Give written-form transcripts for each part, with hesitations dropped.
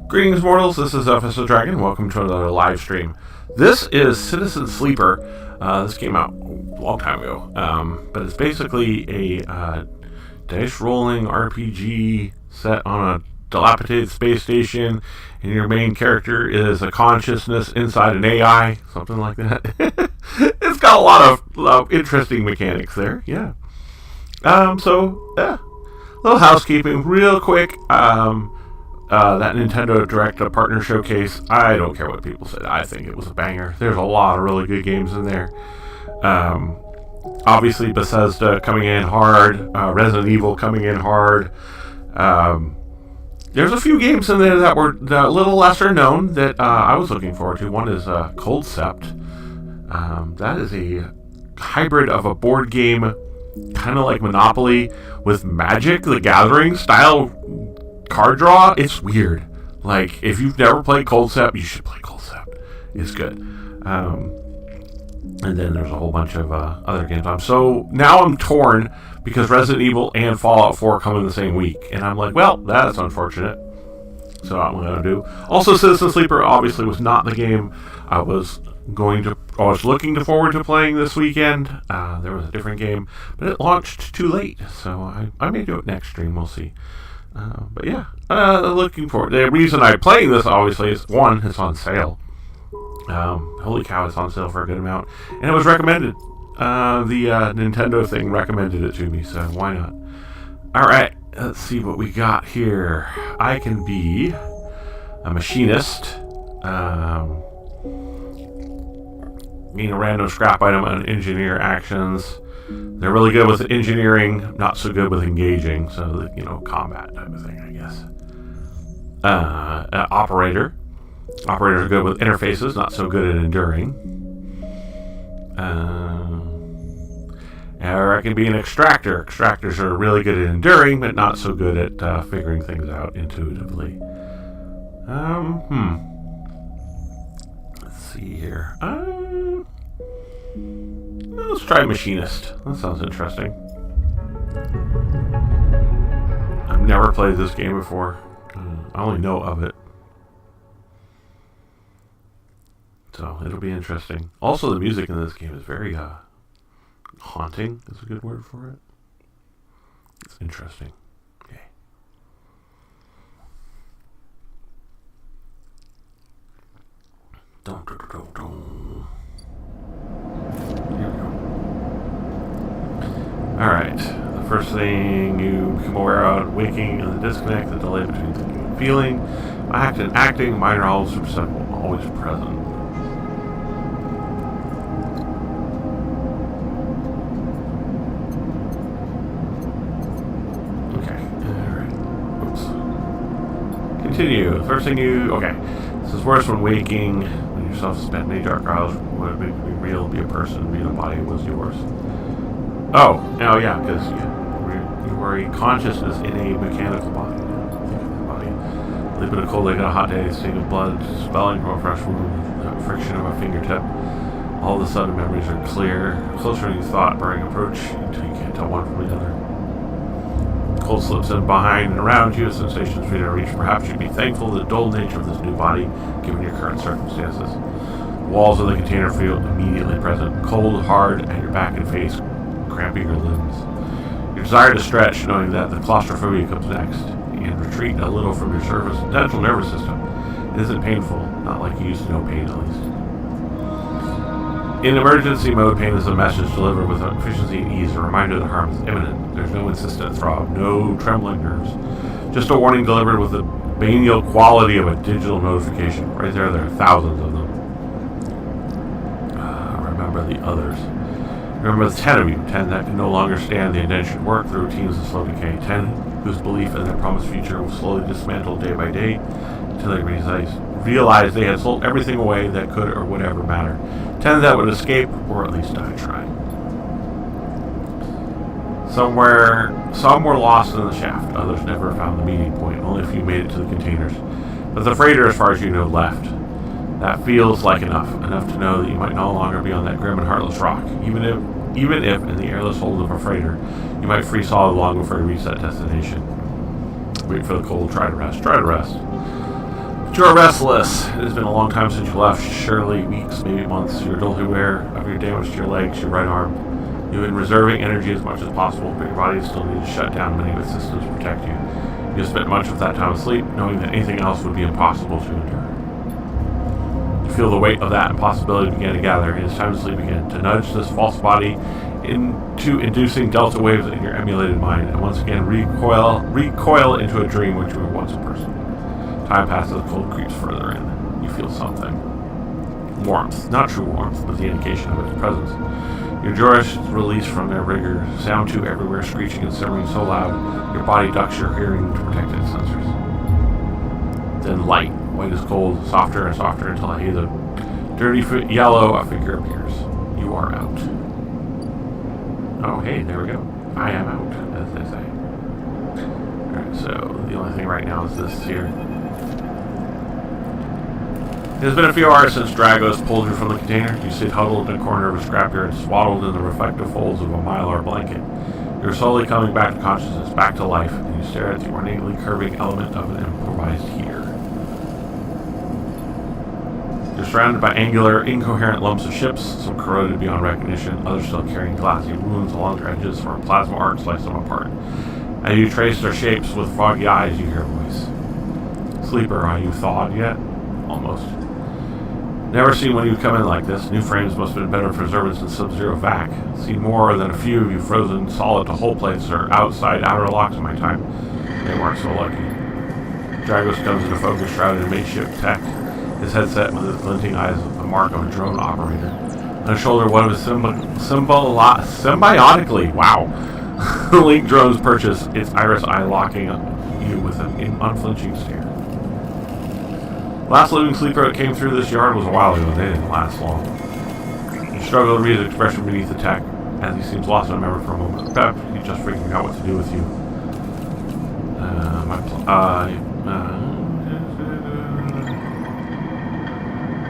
Greetings, mortals. This is Zephus the Dragon. Welcome to another live stream. This is Citizen Sleeper. This came out a long time ago, but it's basically a dice rolling RPG set on a dilapidated space station, and your main character is a consciousness inside an AI, something like that. It's got a lot of interesting mechanics there. Yeah. Little housekeeping, real quick. That Nintendo Direct Partner Showcase, I don't care what people said. I think it was a banger. There's a lot of really good games in there. Obviously, Bethesda coming in hard. Resident Evil coming in hard. There's a few games in there that were a little lesser known that I was looking forward to. One is Concept. That is a hybrid of a board game, kind of like Monopoly, with Magic the Gathering style card draw. It's weird. Like, if you've never played Concept, you should play Concept. It's good. And then there's a whole bunch of other games. Now I'm torn because Resident Evil and Fallout 4 come in the same week, and I'm like, well, that's unfortunate. So I'm going to do. Also, Citizen Sleeper obviously was not the game I was looking forward to playing this weekend. There was a different game, but it launched too late, so I may do it next stream. We'll see. But yeah, looking forward. The reason I'm playing this, obviously, is one, it's on sale. Holy cow, it's on sale for a good amount. And it was recommended. The Nintendo thing recommended it to me, so why not? Alright, let's see what we got here. I can be a machinist. Being a random scrap item on engineer actions. They're really good with engineering, not so good with engaging. So, combat type of thing, I guess. Operator. Operators are good with interfaces, not so good at enduring. Or I can be an extractor. Extractors are really good at enduring, but not so good at figuring things out intuitively. Let's see here. Let's try machinist. That sounds interesting. I've never played this game before. I only know of it. So it'll be interesting. Also, the music in this game is very haunting is a good word for it. It's interesting. Okay. Here we go. Alright. The first thing you become aware of, waking and the disconnect, the delay between thinking and feeling. Act and acting, minor always perceptible, always present. Okay. Alright. Oops. Continue. First thing you... Okay. This is worse when waking, when yourself spent many dark hours, would be real, be a person, be the body was yours. Oh yeah, because you were a consciousness in a mechanical body. Sleep in a cold lake on a hot day, sting of blood, spelling from a fresh wound, the friction of a fingertip. All of a sudden, memories are clear, closer than you thought, barring approach, until you can't tell one from the other. Cold slips in behind and around you, sensations for you to reach. Perhaps you'd be thankful for the dull nature of this new body, given your current circumstances. The walls of the container feel immediately present, cold, hard, at your back and face, cramping your limbs. Your desire to stretch, knowing that the claustrophobia comes next, and retreat a little from your central nervous system. It isn't painful, not like you used to know pain at least. In emergency mode, pain is a message delivered with efficiency and ease, a reminder that harm is imminent. There's no insistent throb, no trembling nerves. Just a warning delivered with the banal quality of a digital notification. Right there are thousands of them. Remember the others. Remember the 10 of you, 10 that can no longer stand the indentured work, the routines of slow decay, 10 whose belief in their promised future will slowly dismantle day by day until they realize they had sold everything away that could or would ever matter. 10 that would escape, or at least die trying. Some were lost in the shaft, others never found the meeting point, only a few made it to the containers. But the freighter, as far as you know, left. That feels like enough to know that you might no longer be on that grim and heartless rock, even if in the airless hold of a freighter, you might free solid long before you reach that destination. Wait for the cold, try to rest. But you are restless. It has been a long time since you left, surely weeks, maybe months. You're dully aware of your damage to your legs, your right arm. You've been reserving energy as much as possible, but your body still needs to shut down many of its systems to protect you. You have spent much of that time asleep, knowing that anything else would be impossible to endure. You feel the weight of that impossibility begin to gather. It is time to sleep again, to nudge this false body into inducing delta waves in your emulated mind, and once again recoil into a dream which you were once a person. Time passes, cold creeps further in. You feel something. Warmth. Not true warmth, but the indication of its presence. Your jaws release from their rigor, sound too everywhere, screeching and simmering so loud, your body ducks your hearing to protect its sensors. Then light, white as cold, softer and softer until a haze of dirty yellow, a figure appears. You are out. Oh, hey, there we go. I am out, as they say. Alright, so the only thing right now is this here. It has been a few hours since Dragos pulled you from the container. You sit huddled in a corner of a scrapyard, swaddled in the reflective folds of a mylar blanket. You're slowly coming back to consciousness, back to life, and you stare at the ornately curving element of an improvised heater. You're surrounded by angular, incoherent lumps of ships, some corroded beyond recognition, others still carrying glassy wounds along their edges from a plasma arc sliced them apart. As you trace their shapes with foggy eyes, you hear a voice. Sleeper, are you thawed yet? Almost. Never seen one of you come in like this. New frames must have been better preservatives than Sub-Zero vac. Seen more than a few of you frozen solid to whole plates or outer locks in my time. They weren't so lucky. Dragos comes into focus shrouded in makeshift tech. His headset with his glinting eyes with the mark of a drone operator. On his shoulder, one of his symbiotically, Link drones purchase, its iris eye locking you with an unflinching stare. Last living sleeper that came through this yard was a while ago. They didn't last long. You struggle to read his expression beneath the tech, as he seems lost in memory for a moment. Perhaps he's just figuring out what to do with you.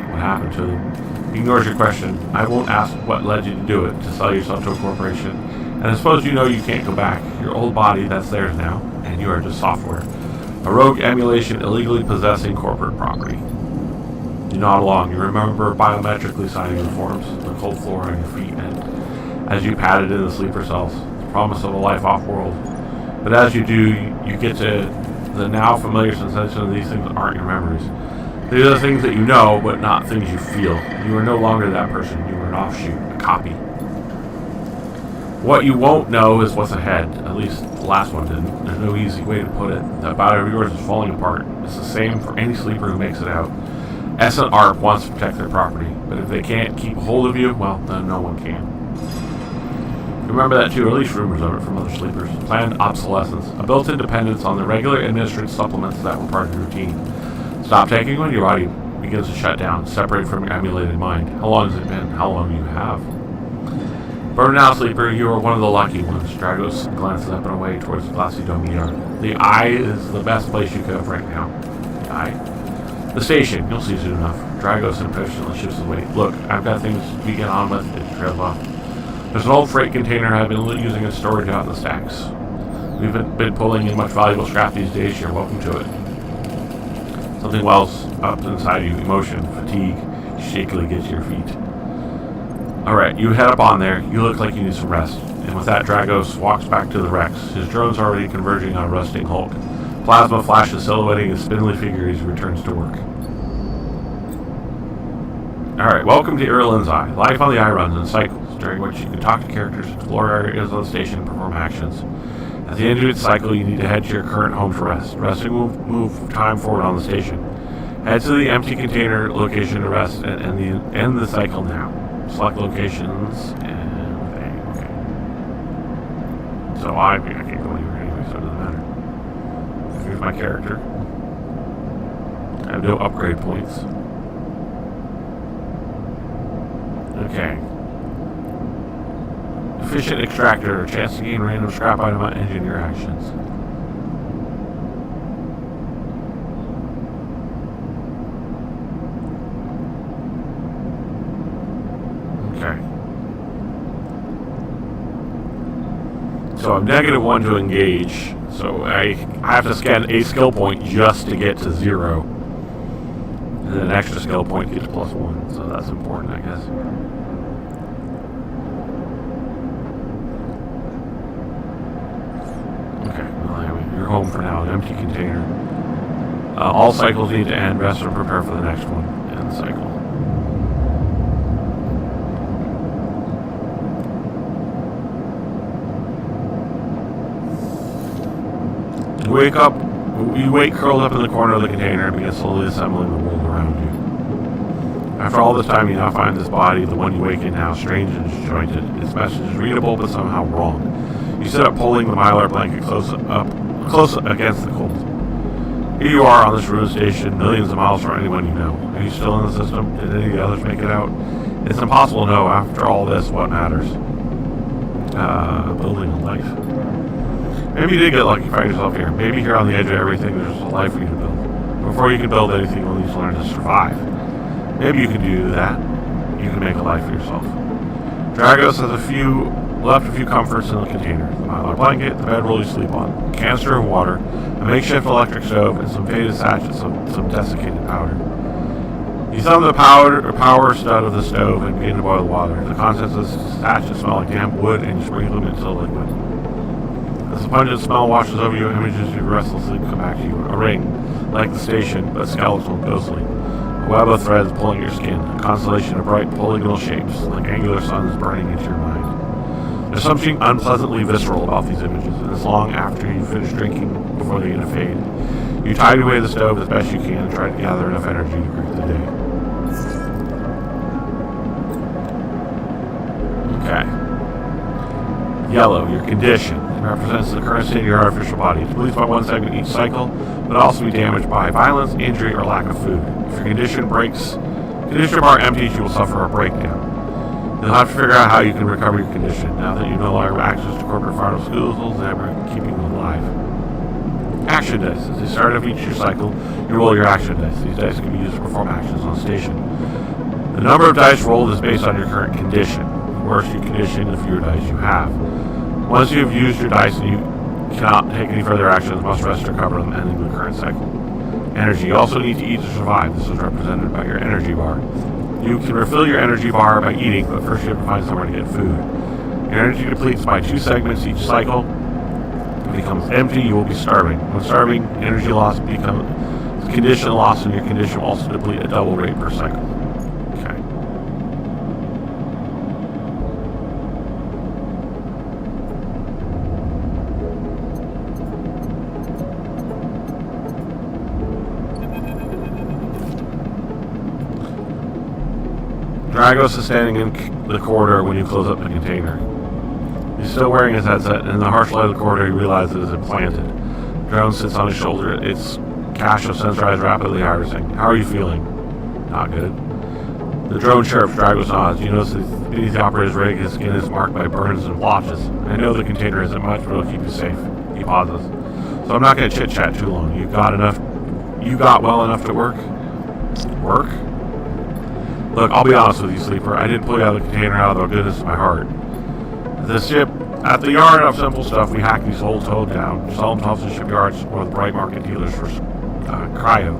What happened to them? He ignores your question. I won't ask what led you to do it, to sell yourself to a corporation. And I suppose you know you can't go back. Your old body, that's theirs now, and you are just software. A rogue emulation illegally possessing corporate property. You nod along. You remember biometrically signing the forms, the cold floor on your feet, and as you padded in the sleeper cells, the promise of a life off-world. But as you do, you get to the now familiar sensation that these things aren't your memories. These are the things that you know, but not things you feel. You are no longer that person. You are an offshoot, a copy. What you won't know is what's ahead. At least the last one didn't. There's no easy way to put it. That body of yours is falling apart. It's the same for any sleeper who makes it out. S and ARP wants to protect their property, but if they can't keep a hold of you, well, then no one can. Remember that too, or at least rumors of it from other sleepers. Planned obsolescence, a built-in dependence on the regular administered supplements that were part of your routine. Stop taking one, your body begins to shut down, separate from your emulated mind. How long has it been? How long do you have? Burn out, sleeper, you are one of the lucky ones. Dragos glances up and away towards the glassy dome of the yard. The eye is the best place you could have right now. The eye? The station, you'll see soon enough. Dragos impatiently shifts his weight. Look, I've got things to get on with. It trails off. There's an old freight container I've been using as storage out in the stacks. We've been pulling in much valuable scrap these days. You're welcome to it. Something wells up inside you. Emotion, fatigue, shakily gets to your feet. Alright, you head up on there. You look like you need some rest. And with that, Dragos walks back to the Rex. His drone's already converging on a rusting hulk. Plasma flashes silhouetting his spindly figure as he returns to work. Alright, welcome to Irlin's Eye. Life on the eye runs in cycles, during which you can talk to characters, explore areas on the station, and perform actions. At the end of its cycle, you need to head to your current home to rest. Resting will move time forward on the station. Head to the empty container location to rest and end the cycle now. Select locations and okay. So I can't go anywhere anyway, so it doesn't matter. Here's my character. I have no upgrade points. Okay. Efficient extractor, chance to gain random scrap item on engineer actions. Okay. So I'm -1 to engage, so I have to scan a skill point just to get to 0. And then an extra skill point gets +1, so that's important, I guess. Okay, well, anyway, you're home for now, an empty container. All cycles need to end, rest and prepare for the next one. End cycle. You wake curled up in the corner of the container and begin slowly assembling the world around you. After all this time, you now find this body, the one you wake in now, strange and disjointed. Its message is readable, but somehow wrong. You sit up pulling the mylar blanket close against the cold. Here you are on this ruined station, millions of miles from anyone you know. Are you still in the system? Did any of the others make it out? It's impossible to know. After all this, what matters? Building a life. Maybe you did get lucky, find yourself here. Maybe here on the edge of everything, there's a life for you to build. Before you can build anything, you'll need to learn to survive. Maybe you can do that. You can make a life for yourself. Dragos has left a few comforts in the container. The mylar blanket, the bedroll you sleep on, a canister of water, a makeshift electric stove, and some faded sachets of some desiccated powder. You thumb the power stud of the stove and begin to boil the water. The contents of the sachets smell like damp wood, and you sprinkle them into the liquid. As the pungent smell washes over you, images of your restless sleep come back to you. A ring, like the station, but skeletal and ghostly. A web of threads pulling your skin. A constellation of bright polygonal shapes, like angular suns burning into your mind. There's something unpleasantly visceral about these images, and it's long after you finish drinking before they begin to fade. You tidy away the stove as best you can and try to gather enough energy to greet the day. Okay. Yellow, your condition. It represents the current state of your artificial body. It's bleeds by 1 segment each cycle, but also be damaged by violence, injury, or lack of food. If your condition bar empties, you will suffer a breakdown. You'll have to figure out how you can recover your condition now that you no longer have access to corporate pharmaceuticals that are keeping you alive. Action dice. As you start of each year cycle, you roll your action dice. These dice can be used to perform actions on the station. The number of dice rolled is based on your current condition. The worse your condition, the fewer dice you have. Once you have used your dice and you cannot take any further actions, must rest to recover them, ending the current cycle. Energy. You also need to eat to survive. This is represented by your energy bar. You can refill your energy bar by eating, but first you have to find somewhere to get food. Your energy depletes by 2 segments each cycle. If it becomes empty, you will be starving. When starving, energy loss becomes condition loss, and your condition will also deplete at double rate per cycle. Okay. Dragos is standing in the corridor when you close up the container. You still wearing his headset, and in the harsh light of the corridor, he realizes it is implanted. The drone sits on his shoulder, its cache of sensor eyes rapidly harvesting. How are you feeling? Not good. The drone chirps. Dragos nods. You notice that beneath the operator's rig, his skin is marked by burns and blotches. I know the container isn't much, but it'll keep you safe. He pauses. So I'm not going to chit-chat too long. You got well enough to work? Work? Look, I'll be honest with you, Sleeper. I didn't pull you out of the container out of the goodness of my heart. The ship, at the yard of simple stuff, we hack these holes towed down, sell them to Thompson shipyards or the bright market dealers for cryo.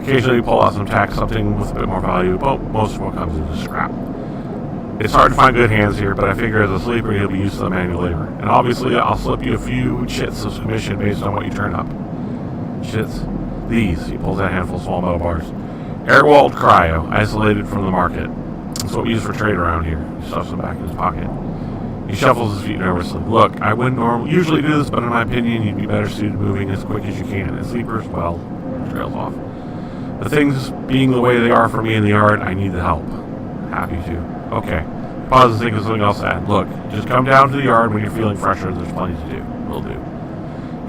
Occasionally we pull out some tech, something with a bit more value, but most of what comes is scrap. It's hard to find good hands here, but I figure as a sleeper you'll be used to the manual labor. And obviously I'll slip you a few chits of commission based on what you turn up. Chits? These. He pulls out a handful of small metal bars. Air-walled cryo, isolated from the market. That's what we use for trade around here. He stuffs them back in his pocket. He shuffles his feet nervously. Look, I wouldn't usually do this, but in my opinion, you'd be better suited moving as quick as you can. And sleepers, well, trails off. The things being the way they are for me in the yard, I need the help. Happy to. Okay. Pause and think of something else to add. Look, just come down to the yard when you're feeling fresher. There's plenty to do. Will do.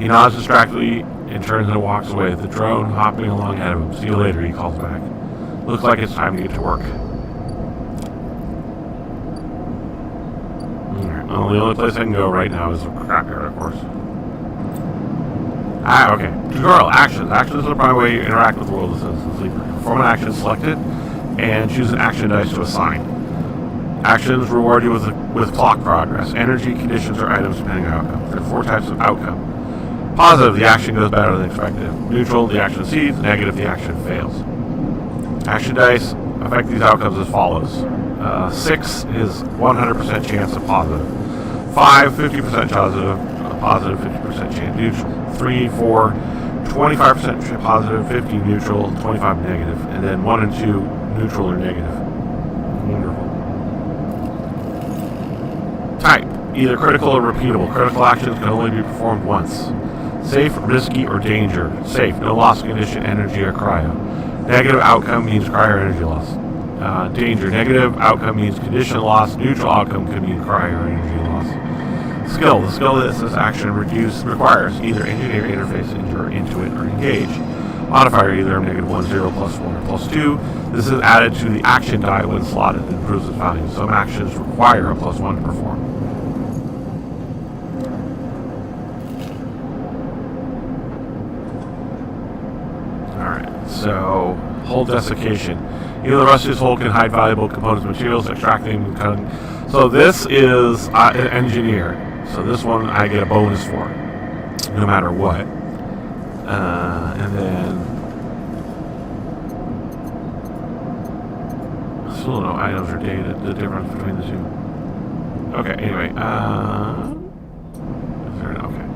He nods distractedly and turns and walks away, the drone hopping along ahead of him. See you later, he calls back. Looks like it's time to get to work. Alright, well, the only place I can go right now is the crapyard, of course. Okay. Tutorial, actions. Actions are the primary way you interact with the world of the Sleeper. Perform an action selected, and choose an action dice to assign. Actions reward you with clock progress, energy, conditions, or items depending on outcome. There are 4 types of outcome. Positive, the action goes better than expected. Neutral, the action succeeds. Negative, the action fails. Action dice affect these outcomes as follows. 6 is 100% chance of positive. 5, 50% positive, 50% chance neutral. 3, 4, 25% positive, 50 neutral, 25 negative. And then 1 and 2, neutral or negative. Wonderful. Type, either critical or repeatable. Critical actions can only be performed once. Safe, risky, or danger. Safe, no loss of condition, energy, or cryo. Negative outcome means cryo or energy loss. Danger, negative outcome means condition loss. Neutral outcome could mean cryo or energy loss. Skill, the skill that this action requires either engineer, interface, endure, intuit, or engage. Modifier, either -1, 0, +1, or +2. This is added to the action die when slotted and improves its value. Some actions require a +1 to perform. So, hull desiccation. Either the rustiest hull can hide valuable components, materials, extracting and cutting. So this is an engineer. So this one I get a bonus for, no matter what. And then I still don't know items or data, the difference between the two. Okay, anyway. Is there an, okay.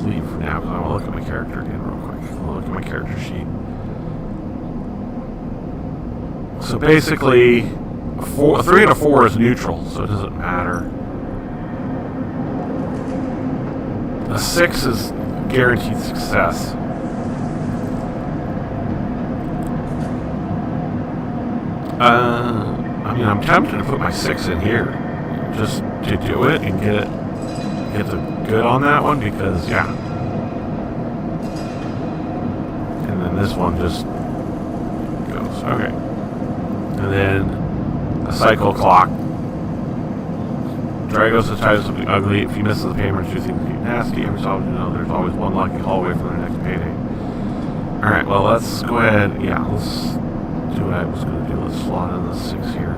Leave for now because I want to look at my character again real quick. I'll look at my character sheet. So basically, a 3 and a 4 is neutral, so it doesn't matter. A 6 is guaranteed success. I mean, I'm tempted to put my 6 in here just to do it and get the good on that one because, yeah. And then this one just goes. Okay. And then a cycle clock. Dragos is tied to something ugly. If he misses the payment, you think he's nasty. Every so often, there's always one lucky hallway for the next payday. Alright, well, let's go ahead. Yeah, let's do what I was going to do. Let's slot in the 6 here.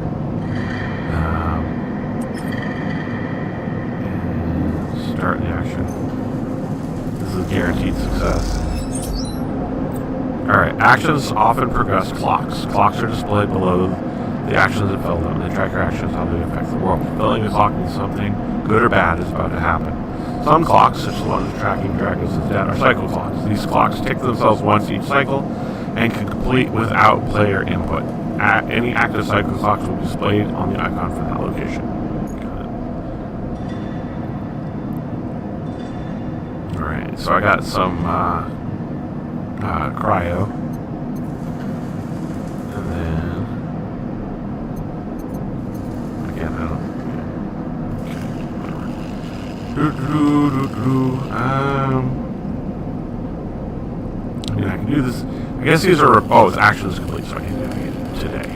Start the action. This is guaranteed success. Alright, actions often progress clocks. Clocks are displayed below the actions that fill them. They track your actions, how they affect the world. Filling the clock means something good or bad is about to happen. Some clocks, such as the ones tracking Dragos' dead, are cycle clocks. These clocks tick themselves once each cycle and can complete without player input. Any active cycle clocks will be displayed on the icon for that location. Alright, so I got some cryo. again. I don't I mean, I can do this. I guess these are. Oh, it's actions complete, so I can do it today.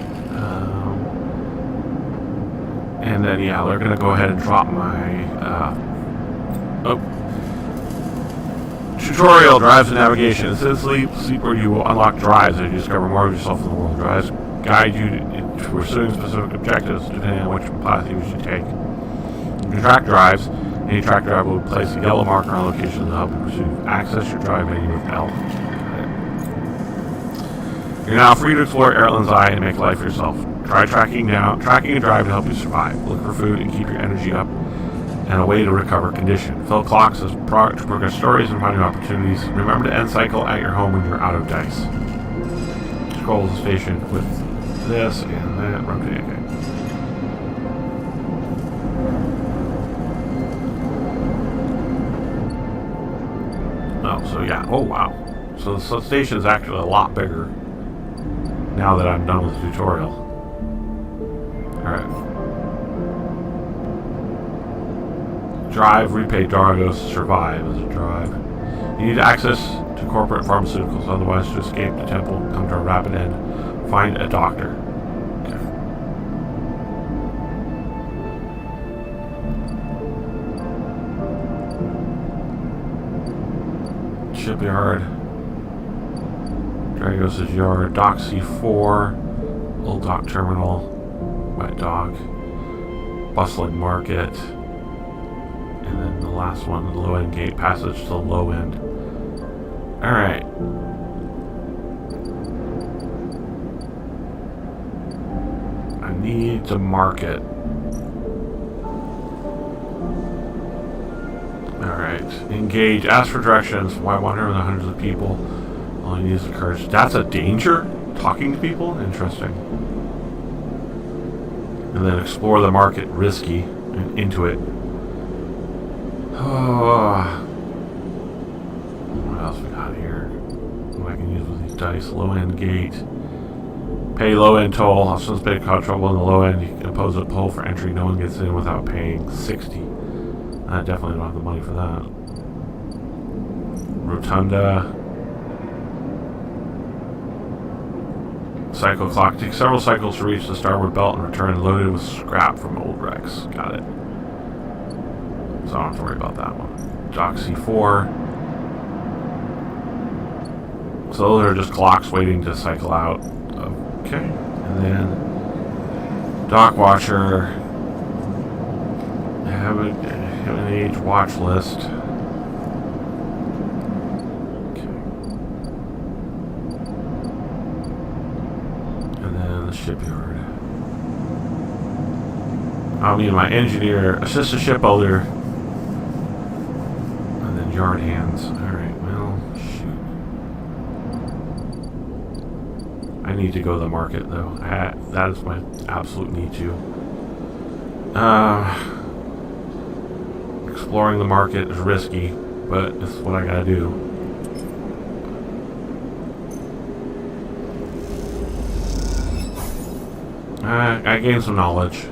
And then, yeah, they're going to go ahead and drop my. Tutorial drives and navigation. It says sleep where you will unlock drives and you discover more of yourself in the world. Drives guide you to pursuing specific objectives depending on which path you should take. You can track drives. Any track drive will place a yellow marker on location to help you pursue. Access your drive menu with L. You're now free to explore Airland's Eye and make life yourself. Try tracking a drive to help you survive. Look for food and keep your energy up, and a way to recover condition. Fill clocks to progress stories and find new opportunities. Remember to end cycle at your home when you're out of dice. Scroll the station with this and that. Rotate. Okay. Oh, so yeah. Oh, wow. So the station is actually a lot bigger now that I'm done with the tutorial. Alright. Drive, repay Dargos, survive as a drive. You need access to corporate pharmaceuticals, otherwise to escape the temple, come to a rapid end. Find a doctor. Okay. Shipyard. Dragos' yard. Dock C4. Old dock terminal. Wet dock. Bustling market. And then the last one, the low end gate passage to the low end. Alright. I need to market. Alright. Engage. Ask for directions. Why wander with hundreds of people? All you need is the courage. That's a danger? Talking to people? Interesting. And then explore the market. Risky. And into it. What else we got here? What I can use with these dice. Low end gate. Pay low end toll. Since big car trouble in the low end, you can impose a toll for entry. No one gets in without paying 60. I definitely don't have the money for that. Rotunda. Cycle clock. Take several cycles to reach the starboard belt and return loaded with scrap from old wrecks. Got it. So I don't have to worry about that one. Dock C4. So those are just clocks waiting to cycle out. Okay. And then Dock Watcher. Have an age watch list. Okay. And then the shipyard. I'll be my engineer, assistant shipbuilder. Yard hands. Alright, well, shoot. I need to go to the market, though. That is my absolute need to. Exploring the market is risky, but it's what I gotta do. I gained some knowledge.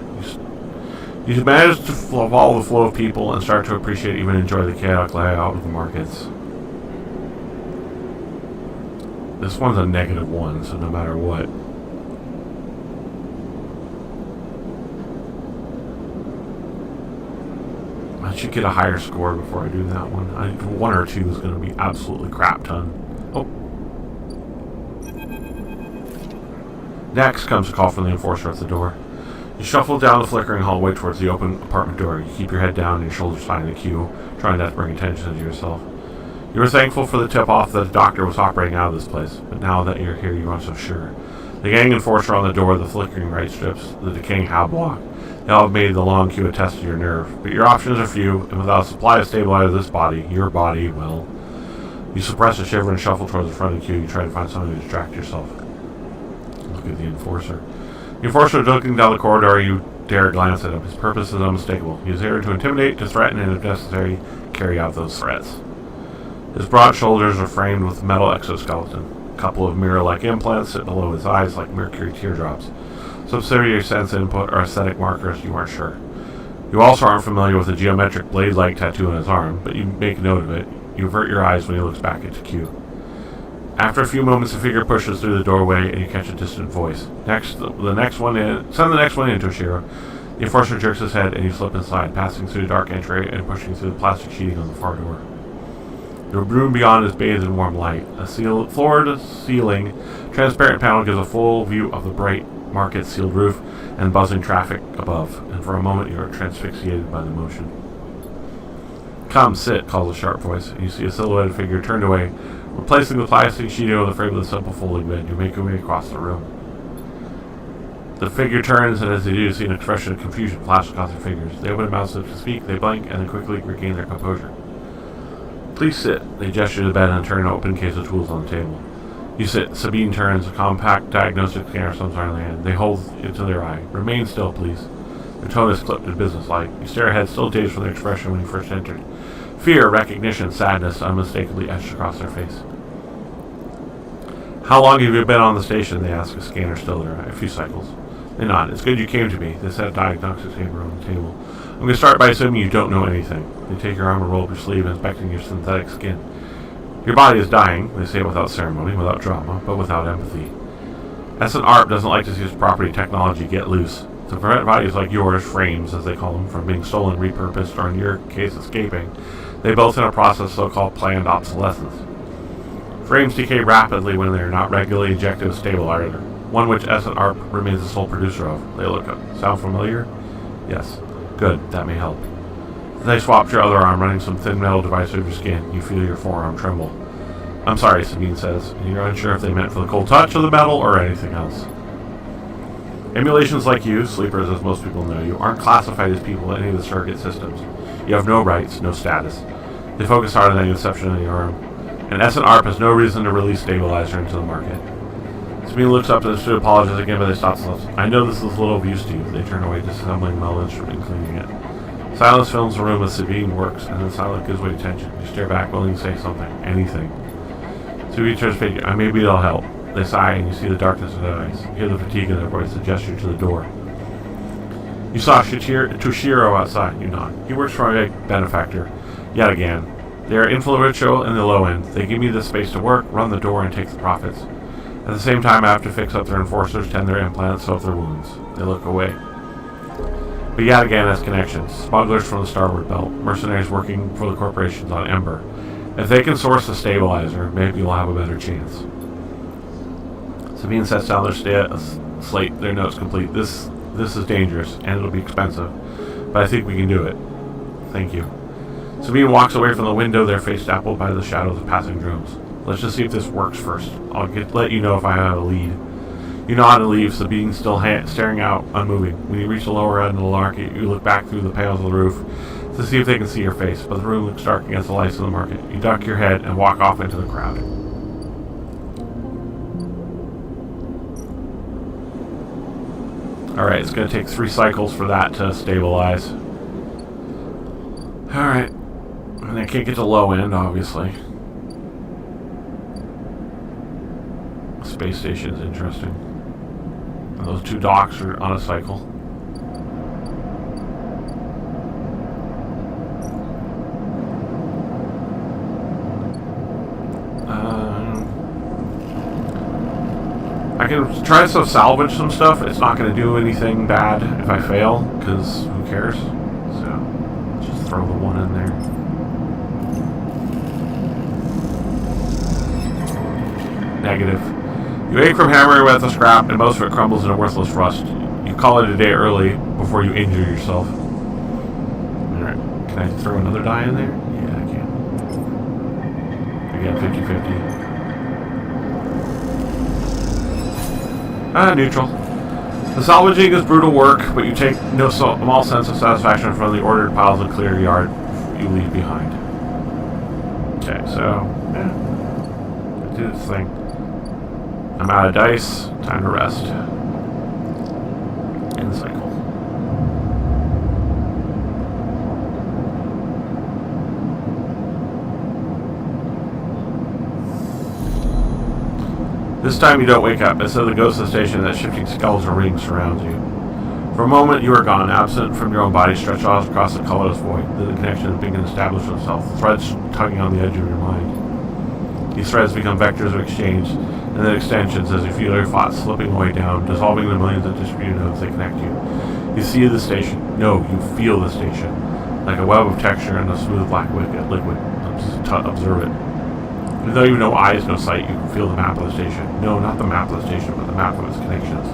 You manage to follow the flow of people and start to appreciate, even enjoy the chaotic layout of the markets. This one's a -1, so no matter what. I should get a higher score before I do that one. 1 or 2 is going to be absolutely crap ton. Oh. Next comes a call from the enforcer at the door. You shuffle down the flickering hallway towards the open apartment door. You keep your head down and your shoulders tight in the queue, trying not to bring attention to yourself. You were thankful for the tip-off that the doctor was operating out of this place, but now that you're here, you aren't so sure. The gang enforcer on the door, the flickering light strips, the decaying hab block, they all have made the long queue a test of your nerve. But your options are few, and without a supply to stabilize this body, your body will. You suppress a shiver and shuffle towards the front of the queue. You try to find something to distract yourself. Look at the enforcer. The enforcer is looking down the corridor. You dare glance at him. His purpose is unmistakable. He is here to intimidate, to threaten, and if necessary, carry out those threats. His broad shoulders are framed with metal exoskeleton. A couple of mirror-like implants sit below his eyes like mercury teardrops. subsidiary sense input, or aesthetic markers, you aren't sure. You also aren't familiar with the geometric blade-like tattoo on his arm, but you make note of it. You avert your eyes when he looks back at Q. After a few moments, the figure pushes through the doorway, and you catch a distant voice. Send the next one in, Toshiro. The enforcer jerks his head, and you slip inside, passing through the dark entry and pushing through the plastic sheeting on the far door. The room beyond is bathed in warm light. A floor-to-ceiling transparent panel gives a full view of the bright market sealed roof and buzzing traffic above, and for a moment you are transfixated by the motion. Come, sit, calls a sharp voice, and you see a silhouetted figure turned away, replacing the plastic sheeting on the frame of the simple folding bed. You make your way across the room. The figure turns, and as they do, you see an expression of confusion flash across their fingers. They open their mouths to speak, they blink, and then quickly regain their composure. Please sit. They gesture to the bed and turn an open case of tools on the table. You sit. Sabine turns, a compact diagnostic scanner slumps on her hand. They hold it to their eye. Remain still, please. Their tone is clipped and businesslike. You stare ahead, still dazed from their expression when you first entered. Fear, recognition, sadness unmistakably etched across their face. How long have you been on the station? They ask, a scanner still their eye. A few cycles. They nod. It's good you came to me. They set a diagnostic scanner on the table. I'm going to start by assuming you don't know anything. They take your arm and roll up your sleeve, inspecting your synthetic skin. Your body is dying, they say without ceremony, without drama, but without empathy. S&ARP doesn't like to see its property technology get loose. To prevent bodies like yours, frames as they call them, from being stolen, repurposed, or in your case escaping, they built in a process so-called planned obsolescence. Frames decay rapidly when they are not regularly injected with stabilizer, one which S&ARP remains the sole producer of. They look up. Sound familiar? Yes. Good, that may help. They swapped your other arm, running some thin metal device over your skin. You feel your forearm tremble. I'm sorry, Sabine says, and you're unsure if they meant for the cold touch of the metal or anything else. Emulations like you, sleepers as most people know you, aren't classified as people in any of the surrogate systems. You have no rights, no status. They focus hard on the inception of your arm, and S&ARP has no reason to release stabilizer into the market. Sabine looks up to apologize again, but they stop themselves. I know this is a little of use to you. They turn away, disassembling the metal instrument and cleaning it. Silence fills the room as Sabine works, and then silence gives way to tension. You stare back, willing to say something. Anything. Sabine turns to face you. Maybe it'll help. They sigh, and you see the darkness in their eyes. You hear the fatigue in their voice, the gesture to the door. You saw Toshiro outside. You nod. He works for a benefactor. Yet again. They are influential in the low end. They give me the space to work, run the door, and take the profits. At the same time, I have to fix up their enforcers, tend their implants, sew up their wounds. They look away. But yet again has connections. Smugglers from the starboard belt. Mercenaries working for the corporations on Ember. If they can source a stabilizer, maybe you'll have a better chance. Sabine sets down their slate, their notes complete. This is dangerous, and it'll be expensive. But I think we can do it. Thank you. Sabine walks away from the window, their face dappled by the shadows of passing drones. Let's just see if this works first. I'll let you know if I have a lead. You nod and leave, Sabine still staring out, unmoving. When you reach the lower end of the market, you look back through the panels of the roof to see if they can see your face, but the room looks dark against the lights of the market. You duck your head and walk off into the crowd. Alright, it's going to take 3 cycles for that to stabilize. Alright. And I can't get to low end, obviously. Space station is interesting. And those 2 docks are on a cycle. I can try to salvage some stuff. It's not going to do anything bad if I fail, because who cares? So, just throw the 1 in there. Negative. You ache from hammering with the scrap, and most of it crumbles into worthless rust. You call it a day early before you injure yourself. Alright, can I throw another die in there? Yeah, I can. Again, 50-50. Neutral. The salvaging is brutal work, but you take no small sense of satisfaction from the ordered piles of clear yard you leave behind. Okay, so, yeah. Do this thing. I'm out of dice. Time to rest. End cycle. This time you don't wake up. Instead of the ghost of the station, that shifting skeletal ring surrounds you. For a moment, you are gone, absent from your own body, stretched out across the colorless void. Then the connection has begun to establish itself, threads tugging on the edge of your mind. These threads become vectors of exchange, and then extensions as you feel your thoughts slipping away down, dissolving the millions of disputed nodes that connect you. You see the station. No, you feel the station. Like a web of texture and a smooth black liquid. Observe it. Even though you have no eyes, no sight, you can feel the map of the station. No, not the map of the station, but the map of its connections.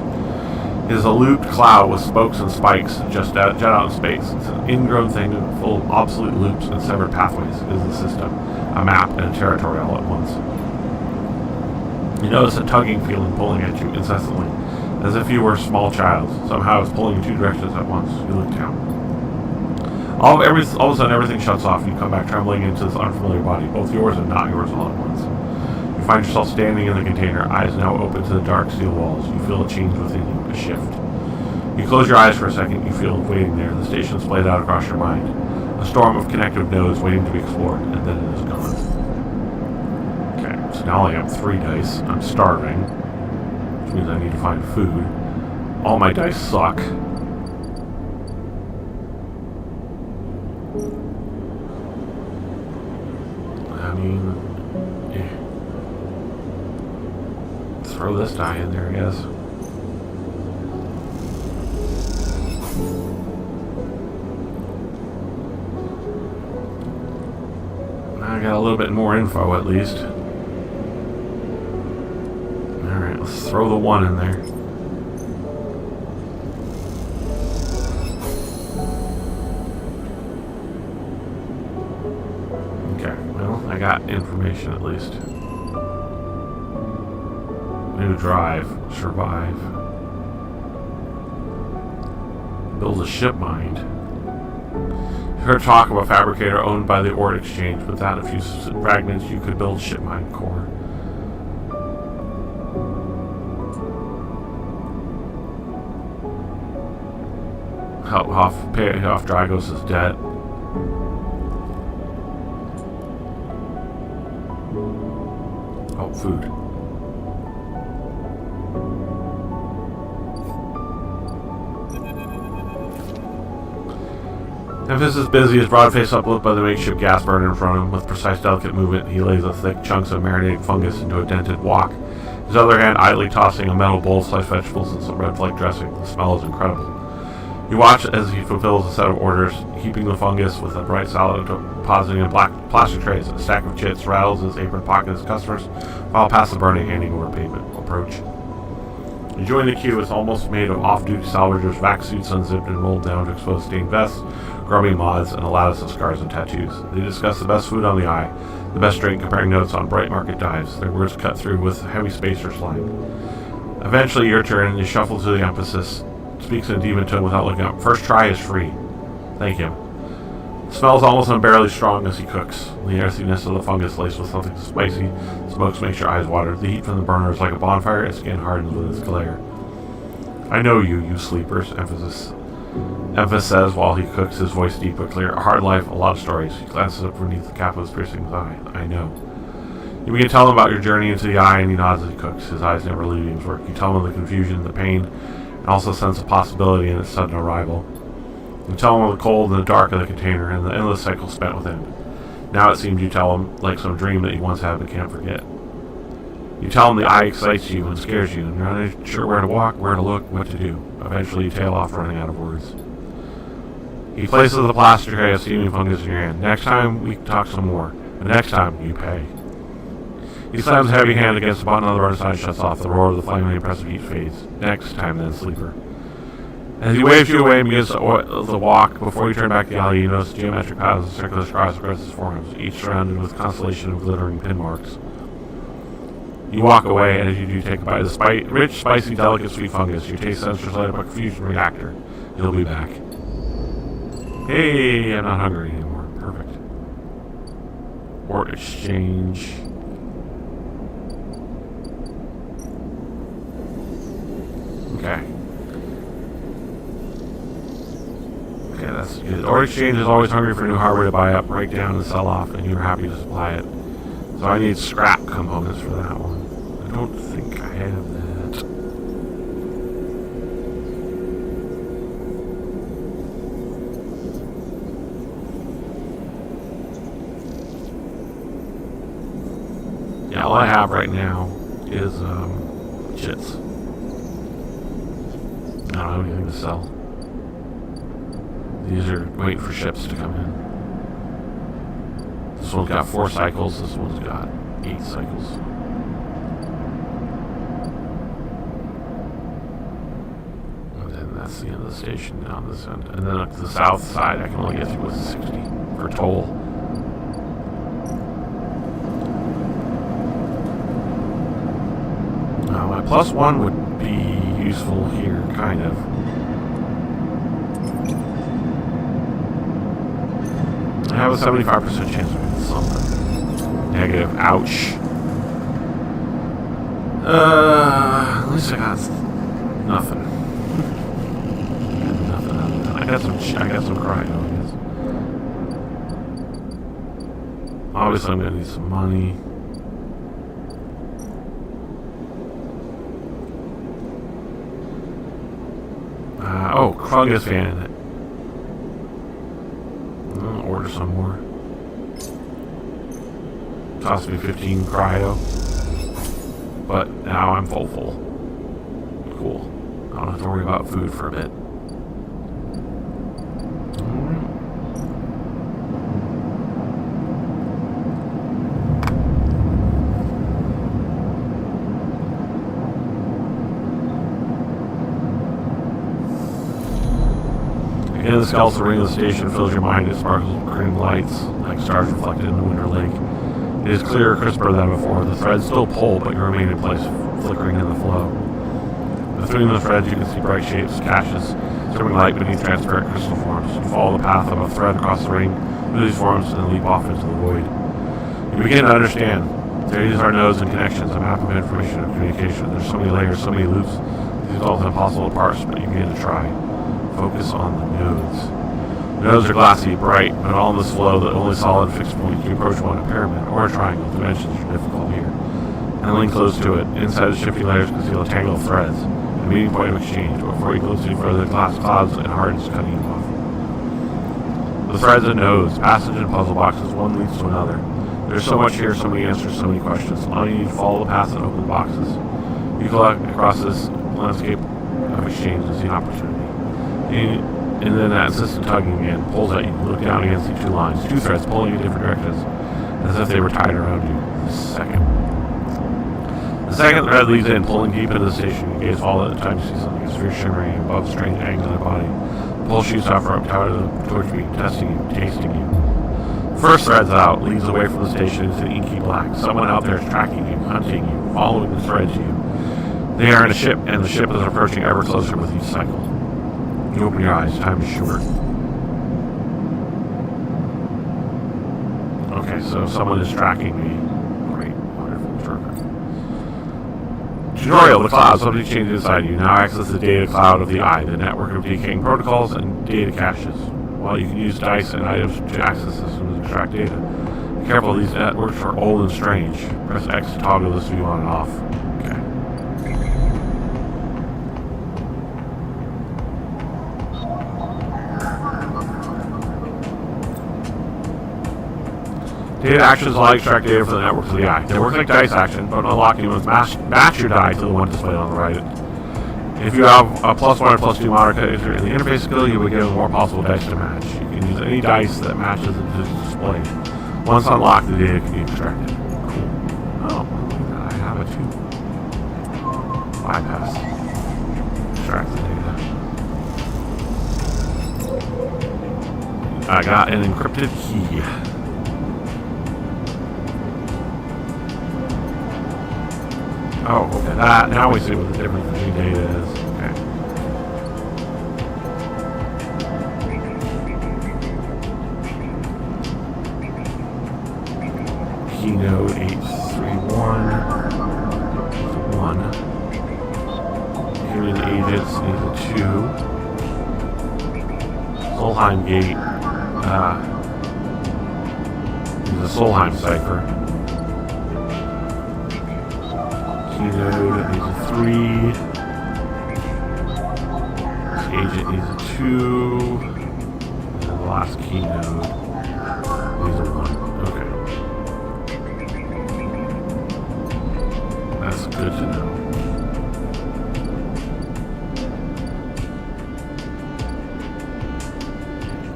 It is a looped cloud with spokes and spikes just jet out in space. It's an ingrown thing full of obsolete loops and severed pathways. It is the system, a map and a territory all at once. You notice a tugging feeling pulling at you incessantly, as if you were a small child. Somehow it's pulling in two directions at once. You look down. All of a sudden, everything shuts off, and you come back trembling into this unfamiliar body, both yours and not yours all at once. You find yourself standing in the container, eyes now open to the dark steel walls. You feel a change within you, a shift. You close your eyes for a second, you feel it waiting there. The station's played out across your mind. A storm of connective nodes waiting to be explored, and then it is gone. Okay, so now I have 3 dice. I'm starving, which means I need to find food. All my dice suck. Throw this die in there, I guess. I got a little bit more info, at least. Alright, let's throw the 1 in there. Okay, well, I got information at least. New drive. Survive. Build a ship mind. You heard talk of a fabricator owned by the Ord Exchange. Without a few fragments, you could build a ship mind core. Pay off Dragos' debt. Oh, food. Zephus is busy, his broad face uplit by the makeshift gas burner in front of him. With precise, delicate movement, he lays the thick chunks of marinating fungus into a dented wok. His other hand idly tossing a metal bowl of sliced vegetables and some red flake dressing. The smell is incredible. You watch as he fulfills a set of orders, heaping the fungus with a bright salad, depositing in black plastic trays. A stack of chits rattles his apron pocket as customers file past the burning, handing over payment. Approach. You join the queue. It's almost made of off-duty salvagers, vac suits unzipped and rolled down to expose stained vests, grubby moths, and a lattice of scars and tattoos. They discuss the best food on the eye, the best drink, comparing notes on bright market dives, their words cut through with heavy spacers line. Eventually, your turn, and you shuffle to the emphasis, speaks in a demon tone without looking up. First try is free. Thank him. It smells almost unbearably strong as he cooks. The earthiness of the fungus laced with something spicy. Smokes makes your eyes water. The heat from the burner is like a bonfire. Its skin hardens with its glare. I know you sleepers, Emphasis says while he cooks, his voice deep but clear. A hard life, a lot of stories. He glances up beneath the cap of his piercing eye. I know. You begin to tell him about your journey into the eye, and he nods as he cooks, his eyes never leaving his work. You tell him of the confusion, the pain, and also sense a possibility in its sudden arrival. You tell him of the cold and the dark of the container, and the endless cycle spent within. Now it seems you tell him, like some dream that you once had but can't forget. You tell him the eye excites you and scares you, and you're not sure where to walk, where to look, what to do. Eventually you tail off, running out of words. He places the plastic tray of steaming fungus in your hand. Next time, we talk some more. But next time, you pay. He slams a heavy hand against the button on the right side, shuts off. The roar of the flaming impressive heat fades. Next time, then, sleeper. As he waves you away and begins the walk, before you turn back the alley, you notice geometric patterns and circular scars across his forearms, each surrounded with a constellation of glittering pin marks. You walk away, and as you do, take a bite of the rich, spicy, delicate, sweet fungus. Your taste sensors light up a fusion reactor. You'll be back. Hey, I'm not hungry anymore. Perfect. Or exchange. Okay. Okay, that's good. Or exchange is always hungry for new hardware to buy up, break down, and sell off, and you're happy to supply it. So I need scrap components for that one. I don't think I have that. Yeah, all I have right now is chits. I don't have anything to sell. These are waiting for ships to come in. This one's got 4 cycles. This one's got 8 cycles. And then that's the end of the station down this end. And then up to the south side, I can only get through with 60 for toll. My +1 would be useful here, kind of. I have a 75% chance of getting something. Negative. Ouch. At least I got nothing. I got some crying, I guess. Obviously, I'm gonna need some money. Fungus fan in it. I'll order some more. Cost me 15 cryo. But now I'm full. Cool. I don't have to worry about food for a bit. The skeletal ring of the station fills your mind. It sparkles with green lights, like stars reflected in the winter lake. It is clearer, crisper than before. The threads still pull, but you remain in place, flickering in the flow. Between the threads, you can see bright shapes, caches, streaming light beneath transparent crystal forms. You follow the path of a thread across the ring through these forms and then leap off into the void. You begin to understand. These are nodes and connections, a map of information and communication. There's so many layers, so many loops. These are all impossible to parse, but you begin to try. Focus on the nodes. The nodes are glassy, bright, but all in this flow, the only solid fixed point. You approach one, a pyramid or a triangle. Dimensions are difficult here. And lean close to it. Inside the shifting layers conceal a tangle of threads, a meeting point of exchange. But before you go any further, the glass clouds and hardens cutting you off. The threads and nodes, passage and puzzle boxes, one leads to another. There's so much here, so many answers, so many questions. All you need to follow the path and open the boxes. You collect across this landscape of exchange and see an opportunity. And then that insistent tugging again pulls at you. You look down against the 2 lines, 2 threads pulling in different directions, as if they were tied around you. The second thread leads in, pulling deep into the station. You gaze all at the time you see something. A sphere shimmering above, strange angles in the body. The pull shoots off rope, towered towards you, testing you, tasting you. First thread's out, leads away from the station into the inky black. Someone out there is tracking you, hunting you, following the thread to you. They are in a ship, and the ship is approaching ever closer with each cycle. You open your eyes, time is short. Okay, so someone is tracking me. Great, wonderful, terrific. Tutorial, the cloud, something changed inside you. Now access the data cloud of the eye, the network of decaying protocols and data caches. While you can use dice and items to access systems and extract data. Be careful, these networks are old and strange. Press X to toggle this view on and off. Okay. Data actions allow you to extract data from the networks of the eye. They work like dice action, but unlock you must match your die to the one displayed on the right. If you have a +1 or +2 moniker in the interface skill, you will get more possible dice to match. You can use any dice that matches the display. Once unlocked, the data can be extracted. Cool. Oh, I have it too. Bypass. Extract the data. I got an encrypted key. Oh, okay. Now we see what the difference between data is. Okay. Keynote 831 1. Human agents equal 2. Solheim gate. Use the Solheim cipher. key node needs a 3. This agent needs a 2. And the last key node needs a 1. Okay. That's good to know.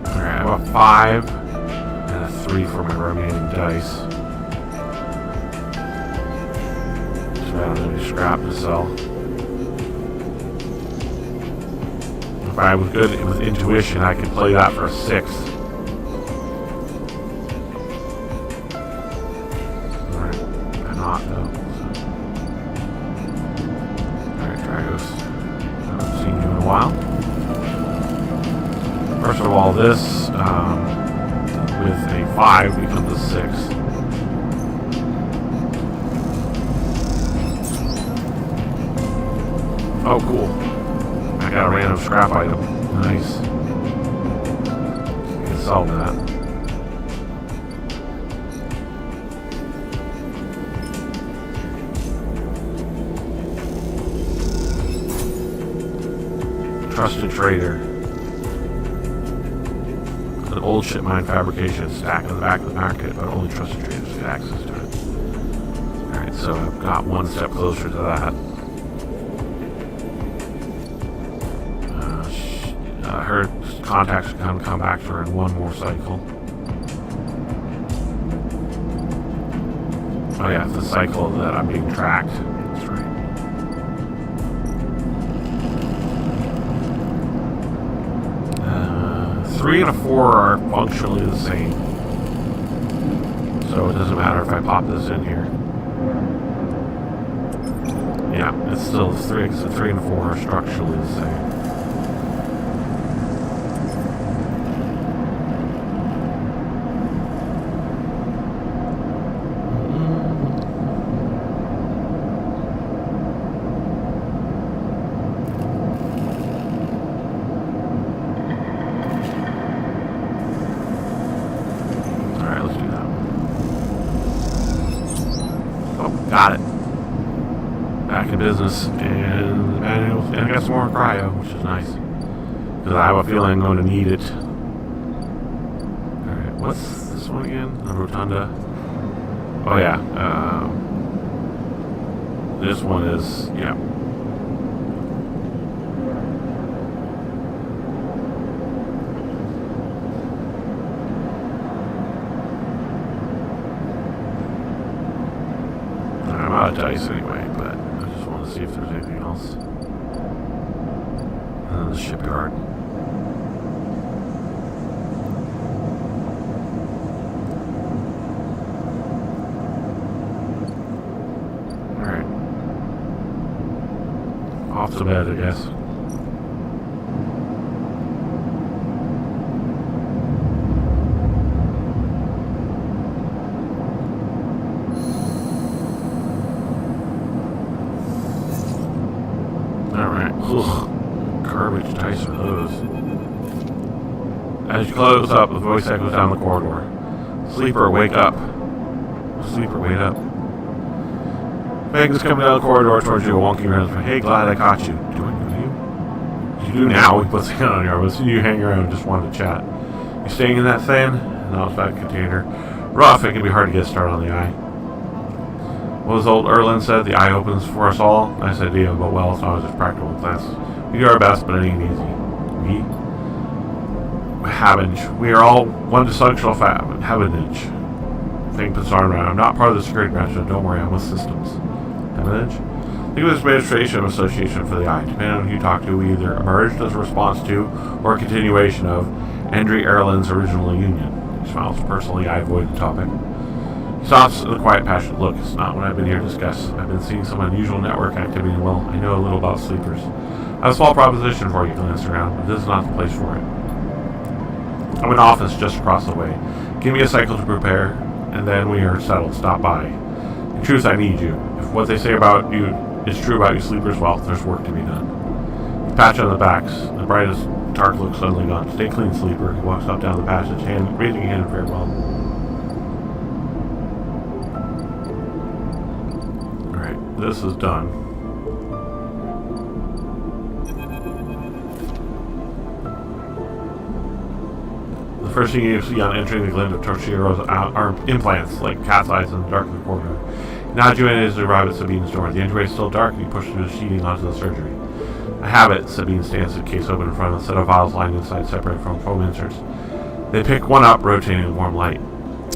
Alright, I have a 5 and a 3 for my remaining dice. So I don't need scrap to sell. If I was good with intuition, I could play that for a 6. Alright, I'm not though. Alright, Dragos. I haven't seen you in a while. First of all, this with a 5 becomes a 6. Oh, cool. I got a random scrap item. Nice. You can sell that. Trusted trader. An old ship mine fabrication stack in the back of the market, but only trusted traders get access to it. Alright, so I've got one step closer to that. Her contacts can come back to her in one more cycle. Oh yeah, it's the cycle that I'm being tracked. That's right. 3 and a 4 are functionally the same. So it doesn't matter if I pop this in here. Yeah, it's still 3, because the 3 and the 4 are structurally the same. Got it. Back in business, and I got some more cryo, which is nice. Because I have a feeling I'm going to need it. Alright, what's this one again? The Rotunda? Oh yeah. This one is, yeah. Dice anyway, but I just want to see if there's anything else. And then the shipyard. Alright. Off to bed, I guess. Ugh, garbage dice are those. As you close up, the voice echoes down the corridor. Sleeper, wake up. Sleeper, wake up. Meg is coming down the corridor towards you, wonking around. Hey, glad I caught you. Do I know you? You do now. He puts a hand on your arm. As soon as you hang around, just wanted to chat. You staying in that thing? No, it's that container. Rough, it can be hard to get started on the eye. What was old Erlin said, the eye opens for us all? Nice idea, but well, it's not just practical class. We do our best, but it ain't easy. We? Havenage. We are all one dysfunctional Havenage. Thing puts arm around. I'm not part of the security branch, so don't worry, I'm with systems. Havenage? Think of this administration association for the eye. Depending on who you talk to, we either emerged as a response to, or a continuation of, Andrew Erlin's original union. He smiles personally, I avoid the topic. Stops with a quiet, passionate look. It's not what I've been here to discuss. I've been seeing some unusual network activity, and well, I know a little about sleepers. I have a small proposition for you, glance around, but this is not the place for it. I'm in an office just across the way. Give me a cycle to prepare, and then we are settled. Stop by. In truth, I need you. If what they say about you is true about you sleepers, well, there's work to be done. Patch on the backs. The brightest dark look suddenly gone. Stay clean, sleeper. He walks up down the passage, raising a hand in farewell. this is done. The first thing you see on entering the glint of Toshiro's are implants, like cat's eyes in the dark of the corridor. Now you as you arrive at Sabine's door. The entryway is still dark, and you push through the sheeting onto the surgery. I have it. Sabine stands the case open in front of a set of vials lying inside, separated from foam inserts. They pick one up, rotating in warm light.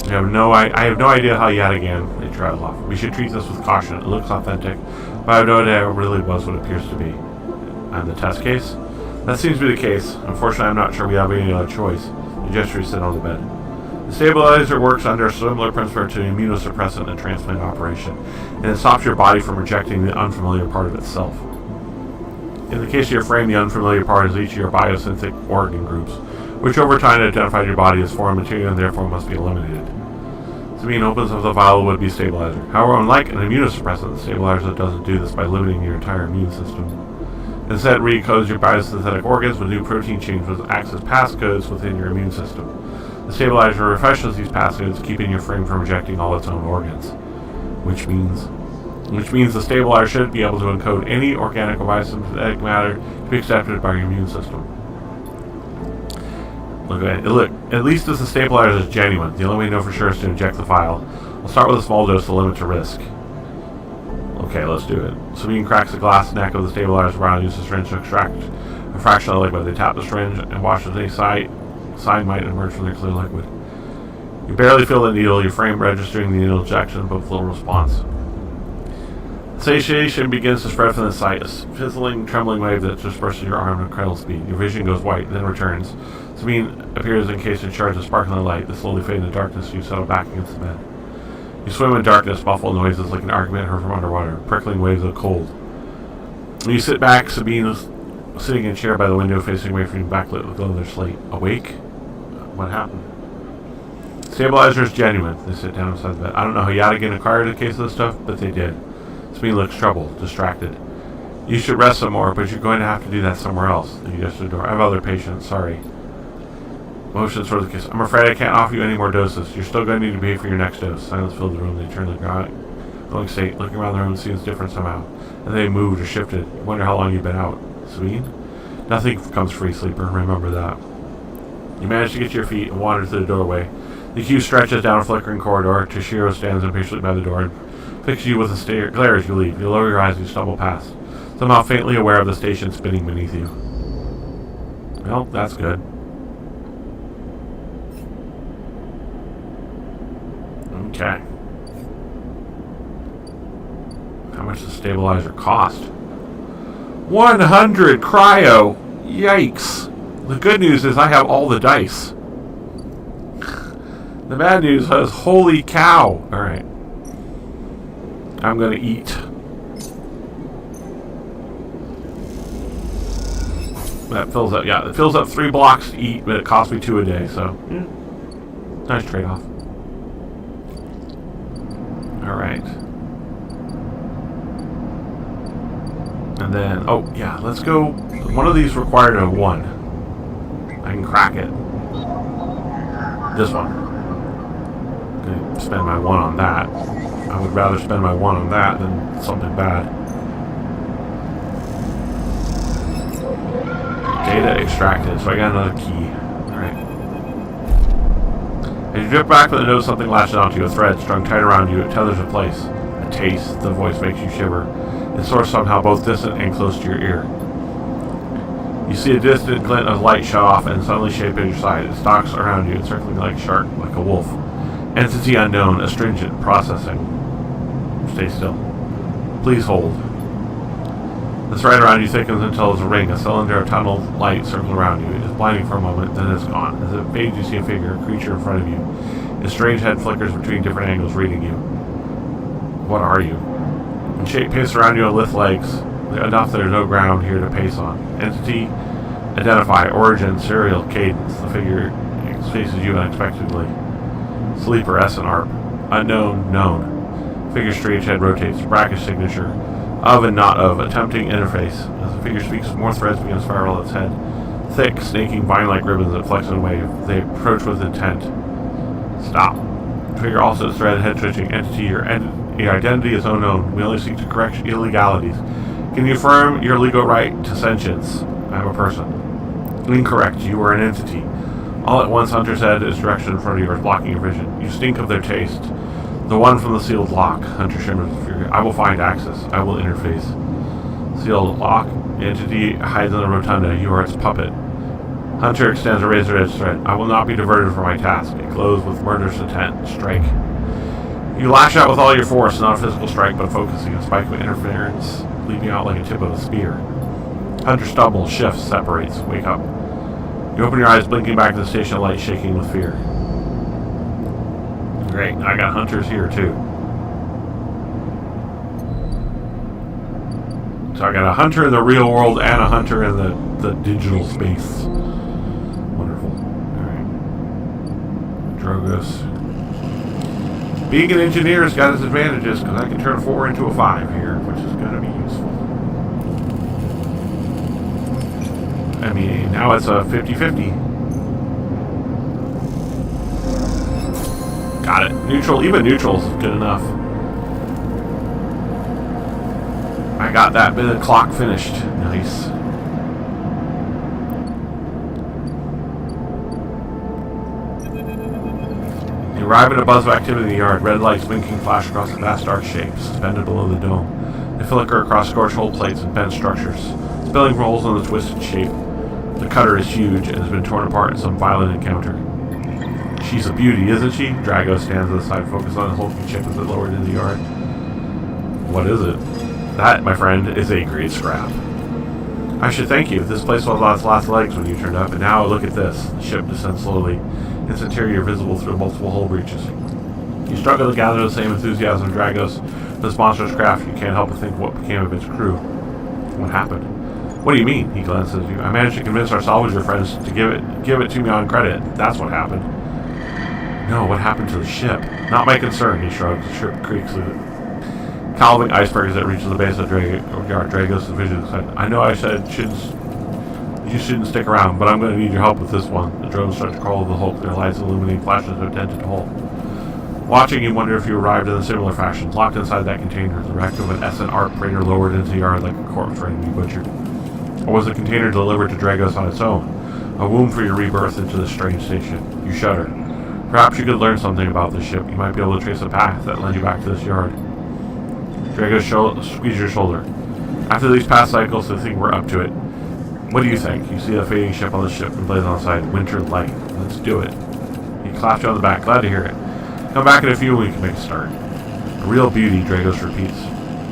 I have no idea how yet again it traveled off. We should treat this with caution. It looks authentic, but I have no idea it really was what it appears to be. And the test case? That seems to be the case. Unfortunately, I'm not sure we have any other choice. The gesture sit on the bed. The stabilizer works under a similar principle to an immunosuppressant in a transplant operation, and it stops your body from rejecting the unfamiliar part of itself. In the case of your frame, the unfamiliar part is each of your biosynthetic organ groups, which over time identified your body as foreign material and therefore must be eliminated. Sabine opens up the vial of would-be stabilizer. However, unlike an immunosuppressant, the stabilizer doesn't do this by limiting your entire immune system. Instead, it recodes your biosynthetic organs with new protein chains which acts as passcodes within your immune system. The stabilizer refreshes these passcodes, keeping your frame from rejecting all its own organs. Which means the stabilizer should be able to encode any organic or biosynthetic matter to be accepted by your immune system. Look, at least this stabilizer is genuine. The only way to know for sure is to inject the vial. We'll start with a small dose to limit the risk. Okay, let's do it. Sabine cracks the glass neck of the stabilizer around and uses the syringe to extract a fraction of the liquid. They tap the syringe and watch as any sign might emerge from the clear liquid. You barely feel the needle, your frame registering the needle injection, but with little response. Satiation begins to spread from the site, a fizzling, trembling wave that disperses your arm at incredible speed. Your vision goes white, then returns. Sabine appears encased in shards of sparkling light that slowly fade into darkness as you settle back against the bed. You swim in darkness, muffled noises like an argument heard from underwater, prickling waves of cold. When you sit back, Sabine is sitting in a chair by the window, facing away from you, backlit with leather slate. Awake? What happened? Stabilizer is genuine. They sit down beside the bed. I don't know how Yadigan acquired a case of this stuff, but they did. Sabine looks troubled, distracted. You should rest some more, but you're going to have to do that somewhere else. You gesture to the door. I have other patients, sorry. Motions towards the case. I'm afraid I can't offer you any more doses. You're still going to need to behave for your next dose. Silence filled the room. They turned the glowing state. Looking around the room seems different somehow. And they moved or shifted. You wonder how long you've been out. Sabine? Nothing comes free, sleeper. Remember that. You manage to get to your feet and wander through the doorway. The queue stretches down a flickering corridor. Toshiro stands impatiently by the door and fixes you with a glare as you leave. You lower your eyes and you stumble past, somehow faintly aware of the station spinning beneath you. Well, that's good. Okay. How much does the stabilizer cost? 100 cryo! Yikes! The good news is I have all the dice. The bad news is, holy cow! Alright. I'm gonna eat. That fills up, yeah, it fills up 3 blocks to eat, but it costs me 2 a day, so, yeah. Nice trade-off. Alright. And then, oh, yeah, let's go. One of these required a 1. I can crack it. This one. I'm going to spend my 1 on that. I would rather spend my 1 on that than something bad. Data extracted, so I got another key. As you drift back from the nose, something lashes onto you. A thread strung tight around you. It tethers in place. A taste. The voice makes you shiver. Its source somehow both distant and close to your ear. You see a distant glint of light shut off and suddenly shape at your side. It stalks around you, encircling like a shark, like a wolf. Entity unknown. Astringent. Processing. Stay still. Please hold. The thread around you thickens until it's a ring. A cylinder of tunnel light circles around you. It is blinding for a moment, then it's gone. As it fades, you see a figure, a creature in front of you. Its strange head flickers between different angles, reading you. What are you? In shape, pace around you on lithe legs, enough that there's no ground here to pace on. Entity, identify, origin, serial, cadence. The figure faces you unexpectedly. Sleeper, S and ARP. Unknown, known. Figure's strange head rotates. Brackish signature. Of and not of, attempting interface. As the figure speaks, more threads begin to spiral its head. Thick, snaking, vine-like ribbons that flex and wave. They approach with intent. Stop. The figure also thread head twitching. Entity, your Your identity is unknown. We only seek to correct illegalities. Can you affirm your legal right to sentience? I am a person. Incorrect. You are an entity. All at once, Hunter said, his direction in front of yours, blocking your vision. You stink of their taste. The one from the sealed lock. Hunter shimmered with fury. I will find access. I will interface. Sealed lock. Entity hides in the rotunda. You are its puppet. Hunter extends a razor-edged thread. I will not be diverted from my task. It glows with murderous intent. Strike. You lash out with all your force, not a physical strike, but focusing. A spike with interference, leaping out like a tip of a spear. Hunter stumbles, shifts, separates. Wake up. You open your eyes, blinking back to the station light, shaking with fear. Great, I got hunters here too. So I got a hunter in the real world and a hunter in the digital space. Wonderful. Alright. Drogos. Being an engineer has got its advantages, because I can turn a 4 into a 5 here, which is going to be useful. I mean, now it's a 50-50. Got it. Neutral, even neutral is good enough. I got that bit of clock finished. Nice. You arrive at a buzz of activity in the yard. Red lights blinking flash across the vast dark shapes suspended below the dome. They flicker across scorched hull plates and bent structures, spilling holes in the twisted shape. The cutter is huge and has been torn apart in some violent encounter. She's a beauty, isn't she? Drago stands at the side, focused on the hulking ship as it lowered into the yard. What is it? That, my friend, is a great scrap. I should thank you. This place was on its last legs when you turned up, and now look at this. The ship descends slowly, its interior visible through multiple hull breaches. You struggle to gather the same enthusiasm Dragos for this monstrous craft. You can't help but think what became of its crew. What happened? What do you mean? He glances at you. I managed to convince our salvager friends to give it to me on credit. That's what happened. No, what happened to the ship? Not my concern, he shrugs. The ship creaks with it. Calving iceberg as it reaches the base of Dragos' vision. I know I said you shouldn't stick around, but I'm going to need your help with this one. The drones start to crawl over the hulk, their lights illuminating flashes of a dented hull. Watching, you wonder if you arrived in a similar fashion. Locked inside that container, the wreck of an S&R freighter lowered into the yard like a corpse ready to be butchered. Or was the container delivered to Dragos on its own? A womb for your rebirth into this strange station. You shudder. Perhaps you could learn something about this ship. You might be able to trace a path that led you back to this yard. Dragos squeezes your shoulder. After these past cycles, I think we're up to it. What do you think? You see the fading ship on the ship and blaze on the side. Winter light. Let's do it. He claps you on the back. Glad to hear it. Come back in a few and we can make a start. A real beauty, Dragos repeats.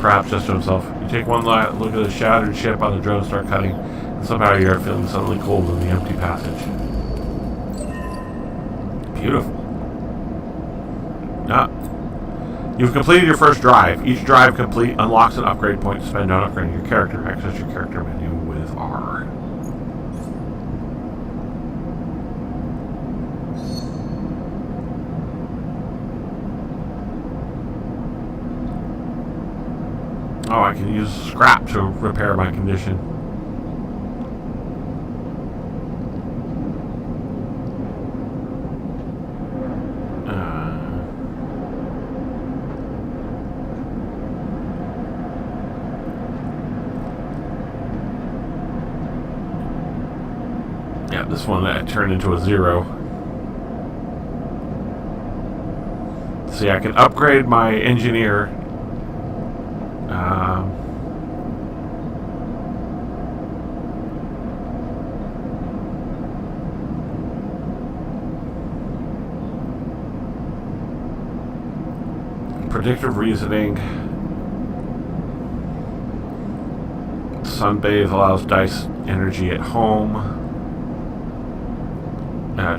Perhaps just to himself. You take one look at the shattered ship on the drone and start cutting, and somehow you're feeling suddenly cold in the empty passage. Beautiful. You've completed your first drive. Each drive complete unlocks an upgrade point to spend on upgrading your character. Access your character menu with R. Oh, I can use scrap to repair my condition. Yeah, this one that turned into a 0. See, I can upgrade my engineer. Predictive reasoning. Sunbathe allows dice energy at home.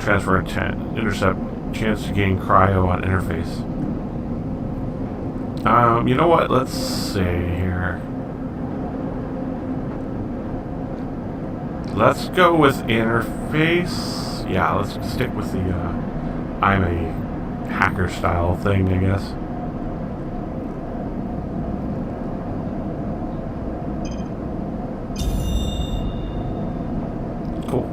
Transfer intercept. Chance to gain cryo on interface. You know what? Let's see here. Let's go with interface. Yeah, let's stick with the I'm a hacker style thing, I guess. Cool.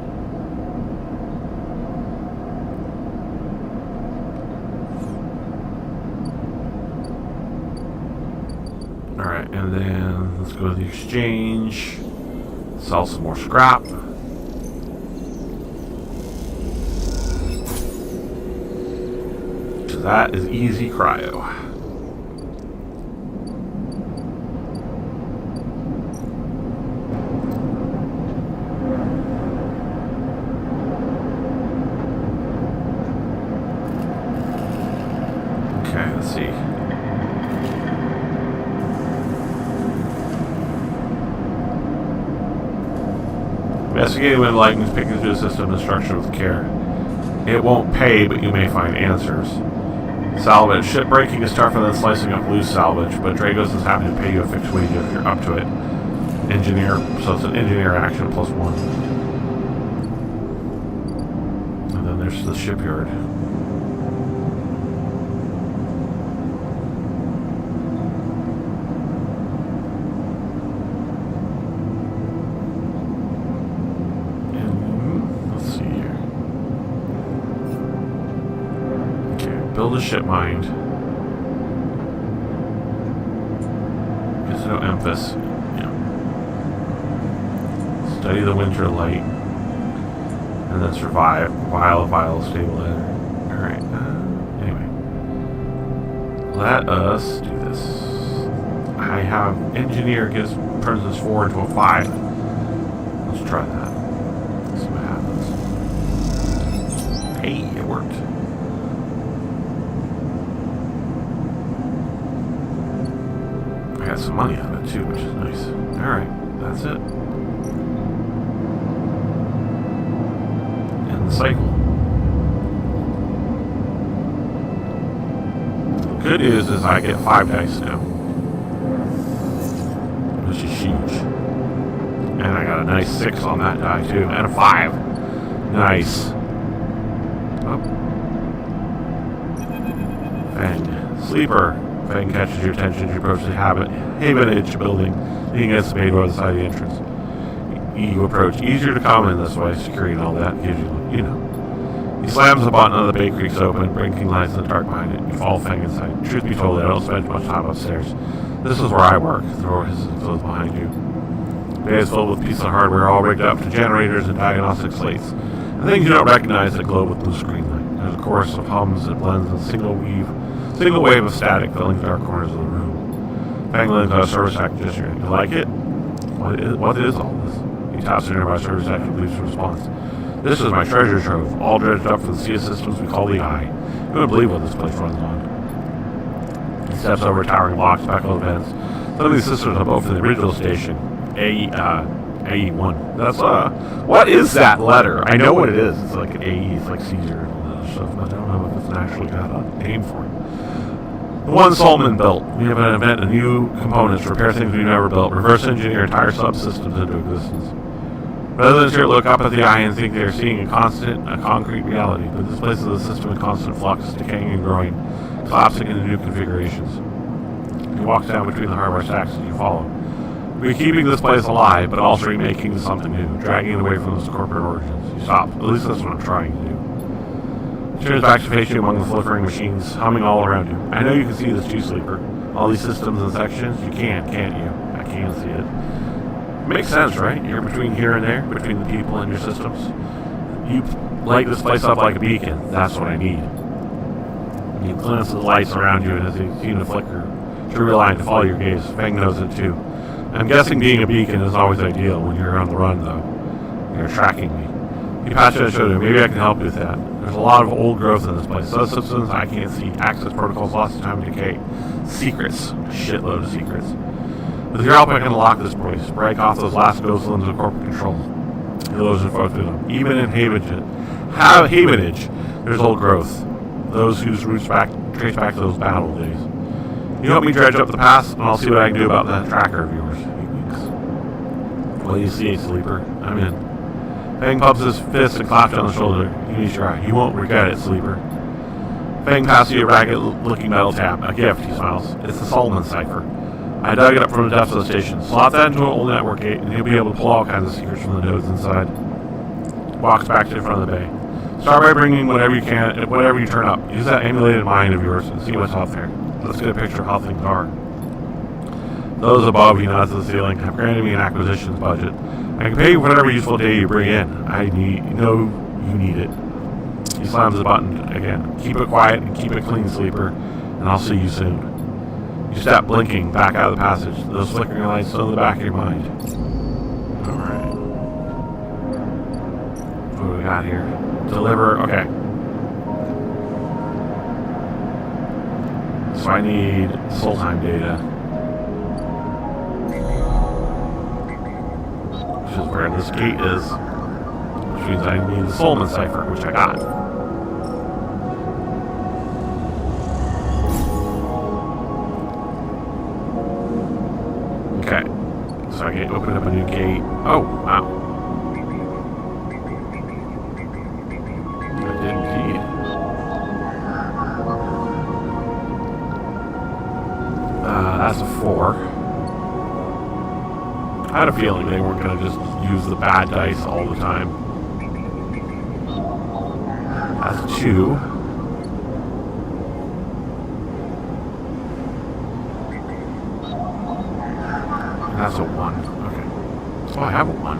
And then let's go to the exchange. Sell some more scrap. So that is easy cryo. Okay, let's see. Investigating when lightning is picking through the system and structure with care. It won't pay, but you may find answers. Salvage. Ship breaking is tougher than slicing up loose salvage, but Dragos is happy to pay you a fixed wage if you're up to it. Engineer. So it's an engineer action +1. And then there's the shipyard. Build a ship mind. There's no emphasis. Yeah. Study the winter light. And then survive. Vial, stable leather. Alright. Anyway. Let us do this. I have engineer turns this 4 into a 5. Let's try that. See what happens. Hey, it worked. Got some money out of it too, which is nice. Alright, that's it. End the cycle. The good news is I get 5 dice now, which is huge. And I got a nice 6 on that die too, and a 5. Nice. Oh. Fang. Sleeper. Fang catches your attention as you approach the Havenage building leaning against the main door on the side of the entrance. You approach. Easier to come in this way. Security and all that gives you, He slams the button on the bay creaks open, blinking lights in the dark behind it. You follow Fang inside. Truth be told, I don't spend much time upstairs. This is where I work. The door is closed behind you. The bay is filled with pieces of hardware all rigged up to generators and diagnostic slates. And things you don't recognize that glow with blue screen light. There's a chorus of hums that blends in single wave of static filling the dark corners of the room. Fang leans on a service technician. You like it? What is all this? He taps the nearby service tech and leaves a response. This is my treasure trove, all dredged up for the sea of systems we call the Eye. You wouldn't believe what this place runs on. He steps over towering blocks, speckled vents. Some of these systems are both from the original station, AE1. That's, what is that letter? I know what it is. It's like an AE, it's like Caesar and all that other stuff, but I don't know if it's actually got a name for it. The one Solomon built. We have an event of new components, repair things we've never built, reverse engineer entire subsystems into existence. Residents here look up at the Eye and think they are seeing a concrete reality, but this place is a system in constant flux, decaying and growing, collapsing into new configurations. He walks down between the hardware stacks as you follow. We're keeping this place alive, but also remaking something new, dragging it away from its corporate origins. You stop. At least that's what I'm trying to do. He turns back to face you among the flickering machines, humming all around you. I know you can see this too, Sleeper. All these systems and sections, you can't you? I can see it. Makes sense, right? You're between here and there, between the people and your systems. You light this place up like a beacon. That's what I need. You glance at the lights around you, and as they seem to flicker, you're relying to follow your gaze. Fang knows it too. I'm guessing being a beacon is always ideal when you're on the run, though. You're tracking me. He pats you on the shoulder. Maybe I can help you with that. There's a lot of old growth in this place. Subsystems I can't see. Access protocols, lots of time and decay. Secrets. A shitload of secrets. With your help, I can unlock this place. Break off those last ghost limbs of corporate control. Those and forth through them. Even in Havenage, there's old growth. Those whose roots trace back to those battle days. You help me dredge up the past, and I'll see what I can do about that tracker of yours. He winks. Well, you see, Sleeper. I'm in. Fang pumps his fist and claps you on the shoulder. You need your eye. You won't regret it, Sleeper. Fang passes you a ragged-looking metal tab. A gift, he smiles. It's the Solomon cipher. I dug it up from the depths of the station. Slot that into an old network gate, and you'll be able to pull all kinds of secrets from the nodes inside. Walks back to the front of the bay. Start by bringing whatever you can, whatever you turn up. Use that emulated mind of yours and see what's out there. Let's get a picture of how things are. Those above, he nods to the ceiling, have granted me an acquisitions budget. I can pay you whatever useful data you bring in. I know you need it. He slams the button again. Keep it quiet and keep it clean, sleeper, and I'll see you soon. You step blinking back out of the passage. Those flickering lights still in the back of your mind. Alright. What do we got here? Deliver. Okay. So I need soul time data. Which is where this gate is. Which means I need the Soulman cipher, which I got. Okay. So I can open up a new gate. Oh, wow. I did indeed. That's a 4. I had a feeling they weren't going to just use the bad dice all the time. That's 2. That's a 1. Okay. So I have a 1.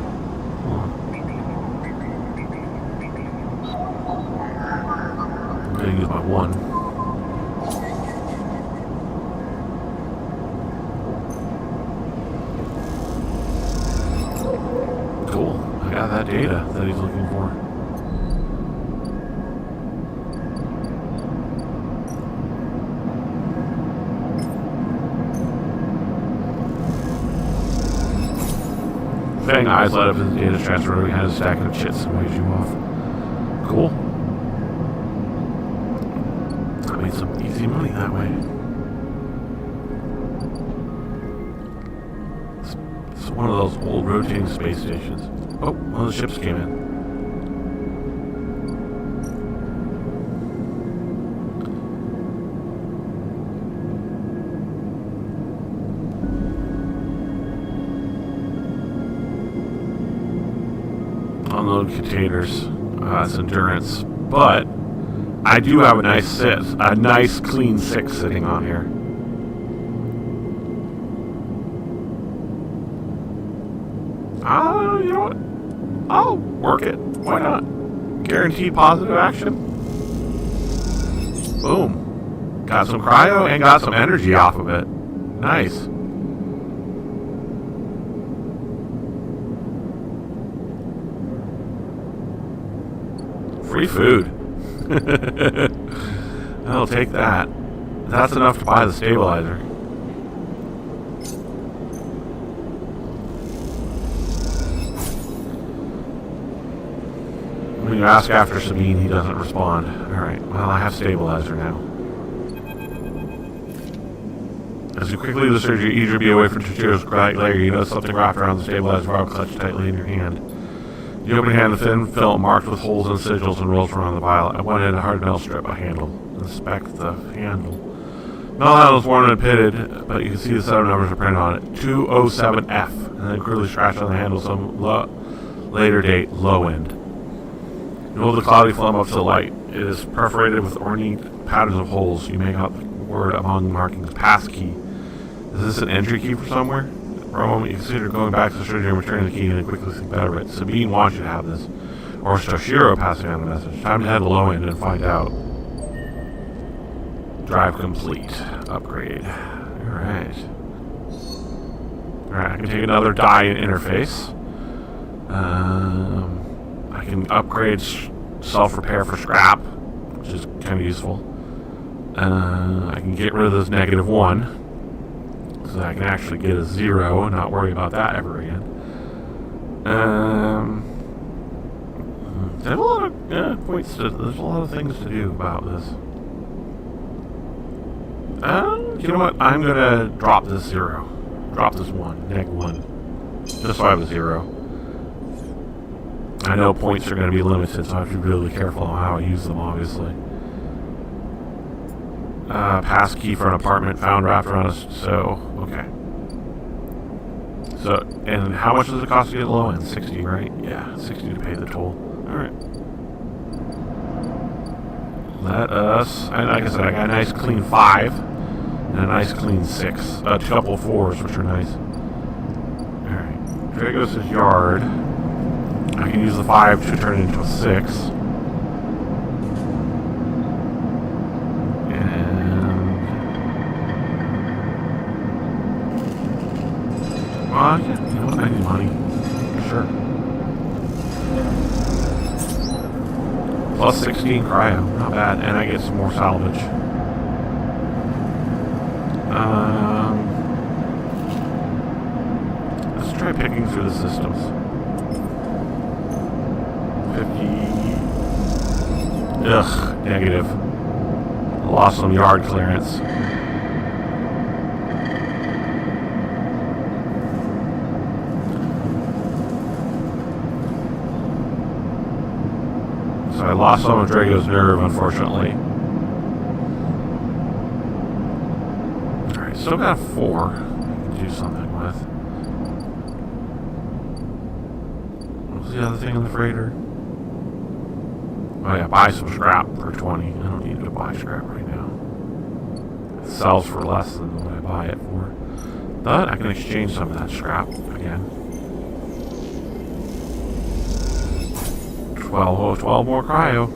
I'm going to use my 1. Cool. I got that data that he's looking for. Fang eyes light up as the data transfer. He had a stack of chits and waved you off. Cool. I made some easy money that way. It's one of those old rotating space stations. Oh, one of the ships came in. Unload containers. That's endurance. But I do have a nice clean 6 sitting on here. You know what? I'll work it. Why not? Guaranteed positive action. Boom. Got some cryo and got some energy off of it. Nice. Free food. I'll take that. That's enough to buy the stabilizer. When you ask after Sabine, he doesn't respond. Alright, well, I have stabilizer now. As you quickly leave the surgery, eager to be away from Chichiro's bright glare, you notice something wrapped around the stabilizer vial clutched tightly in your hand. You open your hand, a thin film marked with holes and sigils and rolls around the vial. At one end, a hard metal strip, a handle. Inspect the handle. Metal handle is worn and pitted, but you can see the set of numbers are printed on it. 207F, and then crudely scratched on the handle some later date, low end. You hold the cloudy flame up to the light. It is perforated with ornate patterns of holes. You make out the word among markings, pass key. Is this an entry key for somewhere? For a moment, you consider going back to the surgery and returning the key and then quickly think better of it. Sabine wants you to have this. Or is Toshiro passing on the message? Time to head to low end and find out. Drive complete. Upgrade. Alright. Alright, I can take another die and interface. I can upgrade self-repair for scrap, which is kind of useful. I can get rid of this -1. So that I can actually get a 0 and not worry about that ever again. There's a lot of points to. There's a lot of things to do about this. You know what? I'm gonna drop this 0. Drop this 1, -1, just so I have a 0. I know points are going to be limited, so I have to be really careful on how I use them. Obviously. Pass key for an apartment found wrapped around us. So, okay. So, and how much does it cost to get low end? 60, right? Yeah, 60 to pay the toll. Alright. Let us, and like I said, I got a nice clean 5. And a nice clean 6. A couple of 4s, which are nice. Alright. Dragos' yard. I can use the 5 to turn it into a 6. And... well, yeah, you know what? I need money. Sure. Plus 16 cryo. Not bad. And I get some more salvage. Let's try picking through the systems. 50. Ugh, negative. Lost some yard clearance. So I lost some of Drago's nerve, unfortunately. Alright, still got 4 I can do something with. What was the other thing in the freighter? Oh yeah, buy some scrap for 20. I don't need to buy scrap right now. It sells for less than what I buy it for. But I can exchange some of that scrap again. 12 more cryo.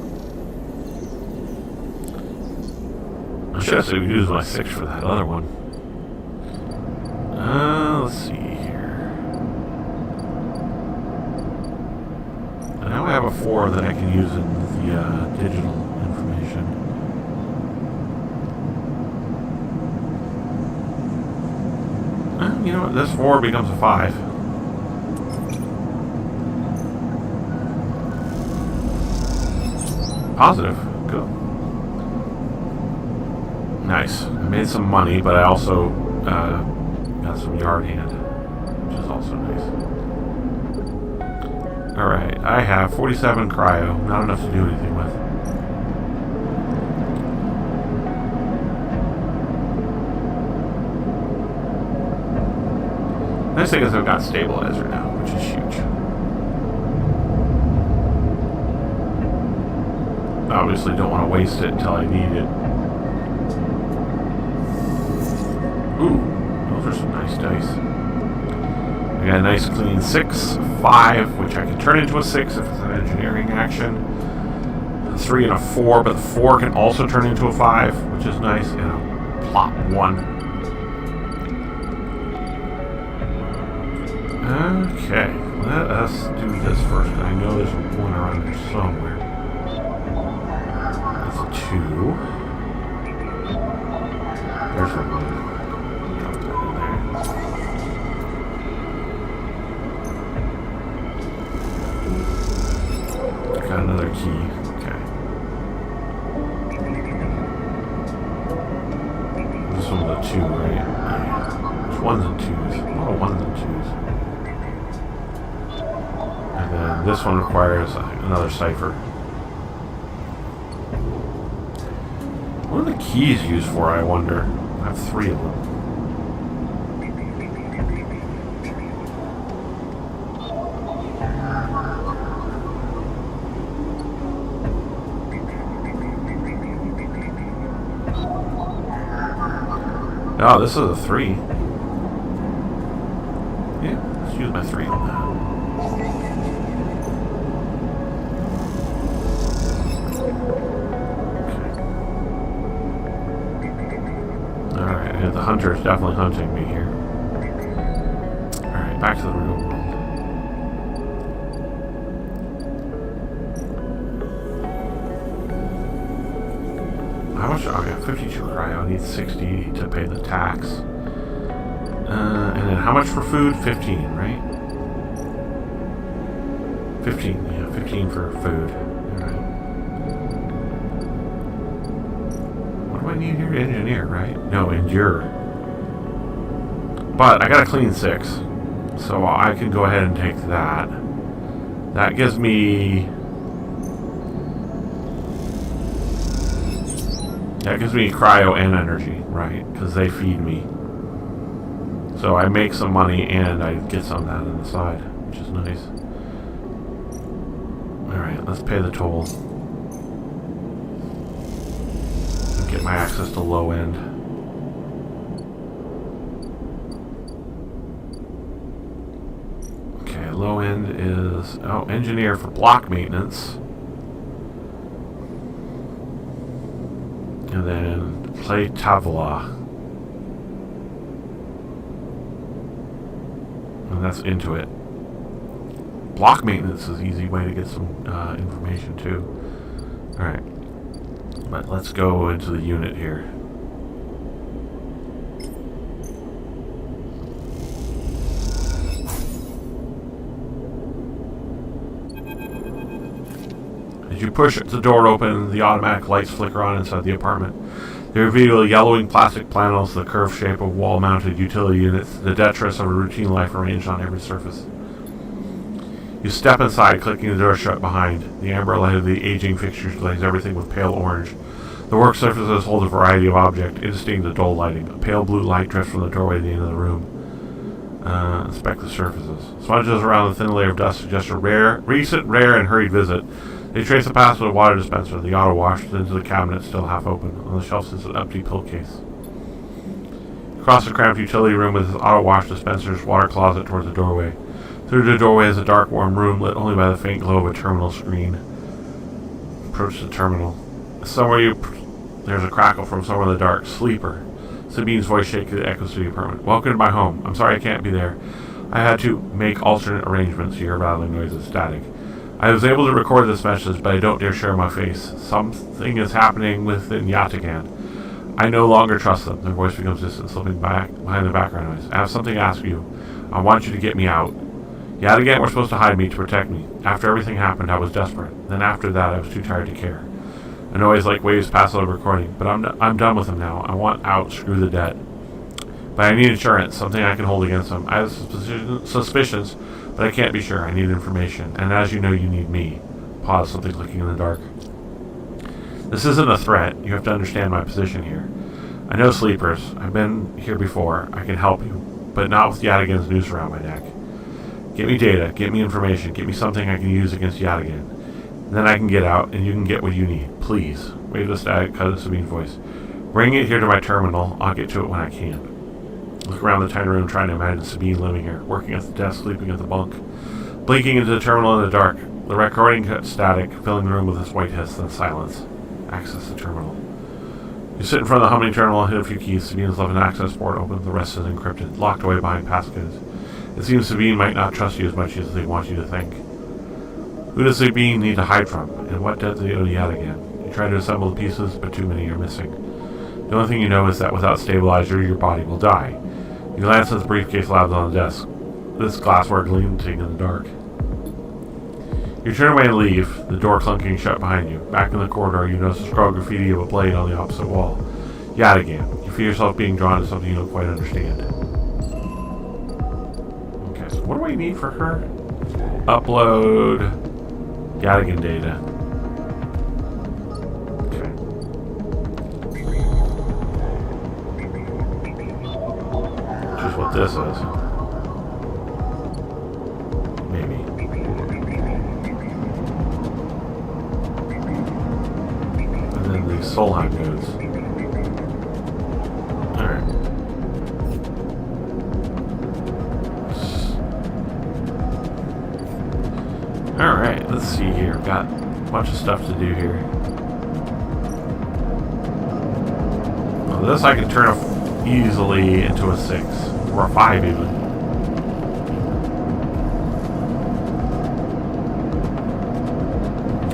I should have used my 6 for that other one. Let's see here. And now I have a 4 that I can use in the digital information. You know what? This 4 becomes a 5. Positive. Good. Nice. I made some money, but I also got some yard hand, which is also nice. Alright, I have 47 cryo. Not enough to do anything with. Nice thing is I've got stabilizer now, which is huge. Obviously don't want to waste it until I need it. Ooh, those are some nice dice. I got a nice clean 6, 5, which I can turn into a 6 if it's an engineering action. A 3 and a 4, but the 4 can also turn into a 5, which is nice. And a plot 1. Okay, let us do this first. I know there's one around here somewhere. 2. There's one. Drop that in there. Got another key. Okay. This one's a 2, right? Yeah. There's 1s and 2s. A lot of 1s and 2s. And then this one requires another cipher. What are the keys used for, I wonder? I have 3 of them. Oh, this is a 3. Yeah, let's use my 3 on that. The hunter is definitely hunting me here. Alright, back to the real world. How much? Oh, I got 52 cryo. I need 60 to pay the tax. And then how much for food? 15, right? 15, yeah, 15 for food. Alright. What do I need here? Engineer, right? No, endure. But I got a clean 6. So I can go ahead and take that. That gives me... that gives me cryo and energy, right? Because they feed me. So I make some money and I get some of that on the side, which is nice. Alright, let's pay the toll. Get my access to low end. low end is engineer for block maintenance, and then play tabla, and that's into it. Block maintenance is an easy way to get some information too. All right, but let's go into the unit here. As you push the door open, the automatic lights flicker on inside the apartment. They reveal yellowing plastic panels, the curved shape of wall-mounted utility units, the detritus of a routine life arranged on every surface. You step inside, clicking the door shut behind. The amber light of the aging fixtures glaze everything with pale orange. The work surfaces hold a variety of objects, indistinct to dull lighting. A pale blue light drifts from the doorway at the end of the room. Inspect the surfaces. Smudges around the thin layer of dust suggest a recent, rare, and hurried visit. They trace the path to the water dispenser, the auto wash, into the cabinet still half open. On the shelf sits an empty pill case. Across the cramped utility room with its auto wash dispensers, water closet towards the doorway. Through the doorway is a dark, warm room lit only by the faint glow of a terminal screen. Approach the terminal. There's a crackle from somewhere in the dark. Sleeper. Sabine's voice shakes the echoes to the apartment. Welcome to my home. I'm sorry I can't be there. I had to make alternate arrangements. You hear rattling noises, static. I was able to record this message, but I don't dare share my face. Something is happening within Yatagan. I no longer trust them. Their voice becomes distant, slipping back behind the background noise. I have something to ask you. I want you to get me out. Yatagan were supposed to hide me to protect me. After everything happened, I was desperate. Then after that, I was too tired to care. A noise like waves pass over the recording, but I'm done with them now. I want out. Screw the debt. But I need insurance, something I can hold against them. I have suspicions, but I can't be sure. I need information. And as you know, you need me. Pause, something clicking in the dark. This isn't a threat. You have to understand my position here. I know sleepers. I've been here before. I can help you. But not with Yatagan's noose around my neck. Get me data. Get me information. Get me something I can use against Yatagan. Then I can get out, and you can get what you need. Please. Wave the static, cut of Sabine's voice. Bring it here to my terminal. I'll get to it when I can. Look around the tiny room, trying to imagine Sabine living here, working at the desk, sleeping at the bunk. Blinking into the terminal in the dark. The recording cut static, filling the room with its white hiss, then silence. Access the terminal. You sit in front of the humming terminal and hit a few keys. Sabine has left an access port open. The rest is encrypted, locked away behind passcodes. It seems Sabine might not trust you as much as they want you to think. Who does Sabine need to hide from? And what does they owe to Yatagan? You try to assemble the pieces, but too many are missing. The only thing you know is that without stabilizer, your body will die. You glance at the briefcase labs on the desk. This glassware gleaming in the dark. You turn away and leave, the door clunking shut behind you. Back in the corridor, you notice a scrawled graffiti of a blade on the opposite wall. Yatagan. You feel yourself being drawn to something you don't quite understand. Okay, so what do we need for her? Upload Yatagan data. What this is. Maybe. And then the Solheim nodes. Alright. Alright, let's see here. Got a bunch of stuff to do here. Well, this I can turn easily into a 6. Or a 5 even.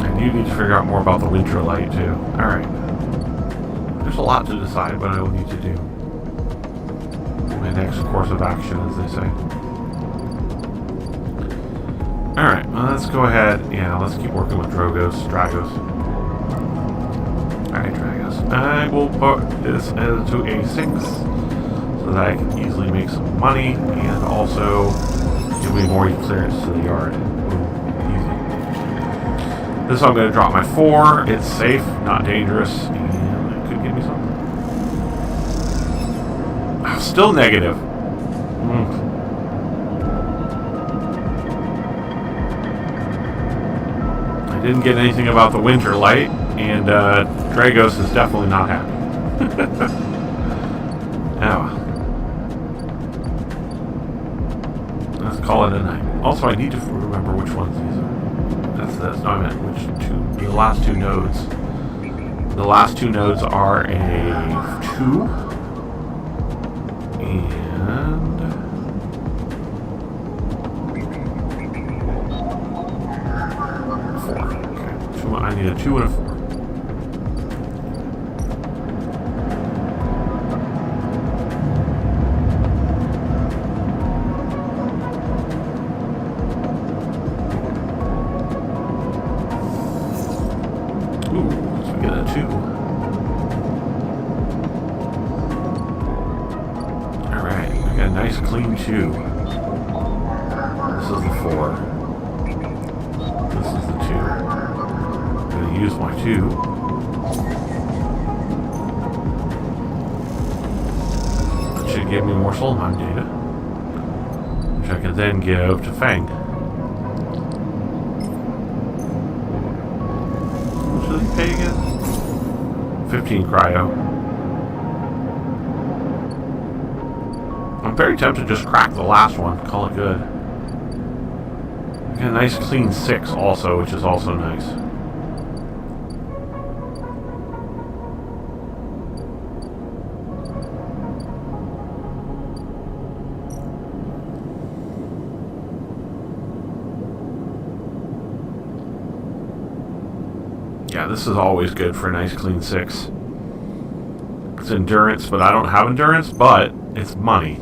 And you need to figure out more about the winter light too. Alright. There's a lot to decide what I will need to do. My next course of action, as they say. Alright, well, let's go ahead. Yeah, let's keep working with Dragos. Alright, Dragos. I will put this into a 6. So that I can easily make some money and also give me more clearance to the yard. Easy. This I'm going to drop my 4. It's safe, not dangerous, and it could give me something. Still negative. I didn't get anything about the winter light, and Dragos is definitely not happy. Oh. Let's call it a night. Also, I need to remember which ones these are. That's this. No, I meant which two. The last two nodes. The last two nodes are a 2 and 4. Okay. I need a 2 and a 4. Nice clean 2. This is the 4. This is the 2. I'm going to use my 2. That should give me more Solheim data, which I can then give to Fang. How much does he pay again? 15 cryo. I'm very tempted to just crack the last one, call it good. Get a nice clean 6 also, which is also nice. Yeah, this is always good for a nice clean 6. It's endurance, but I don't have endurance, but it's money.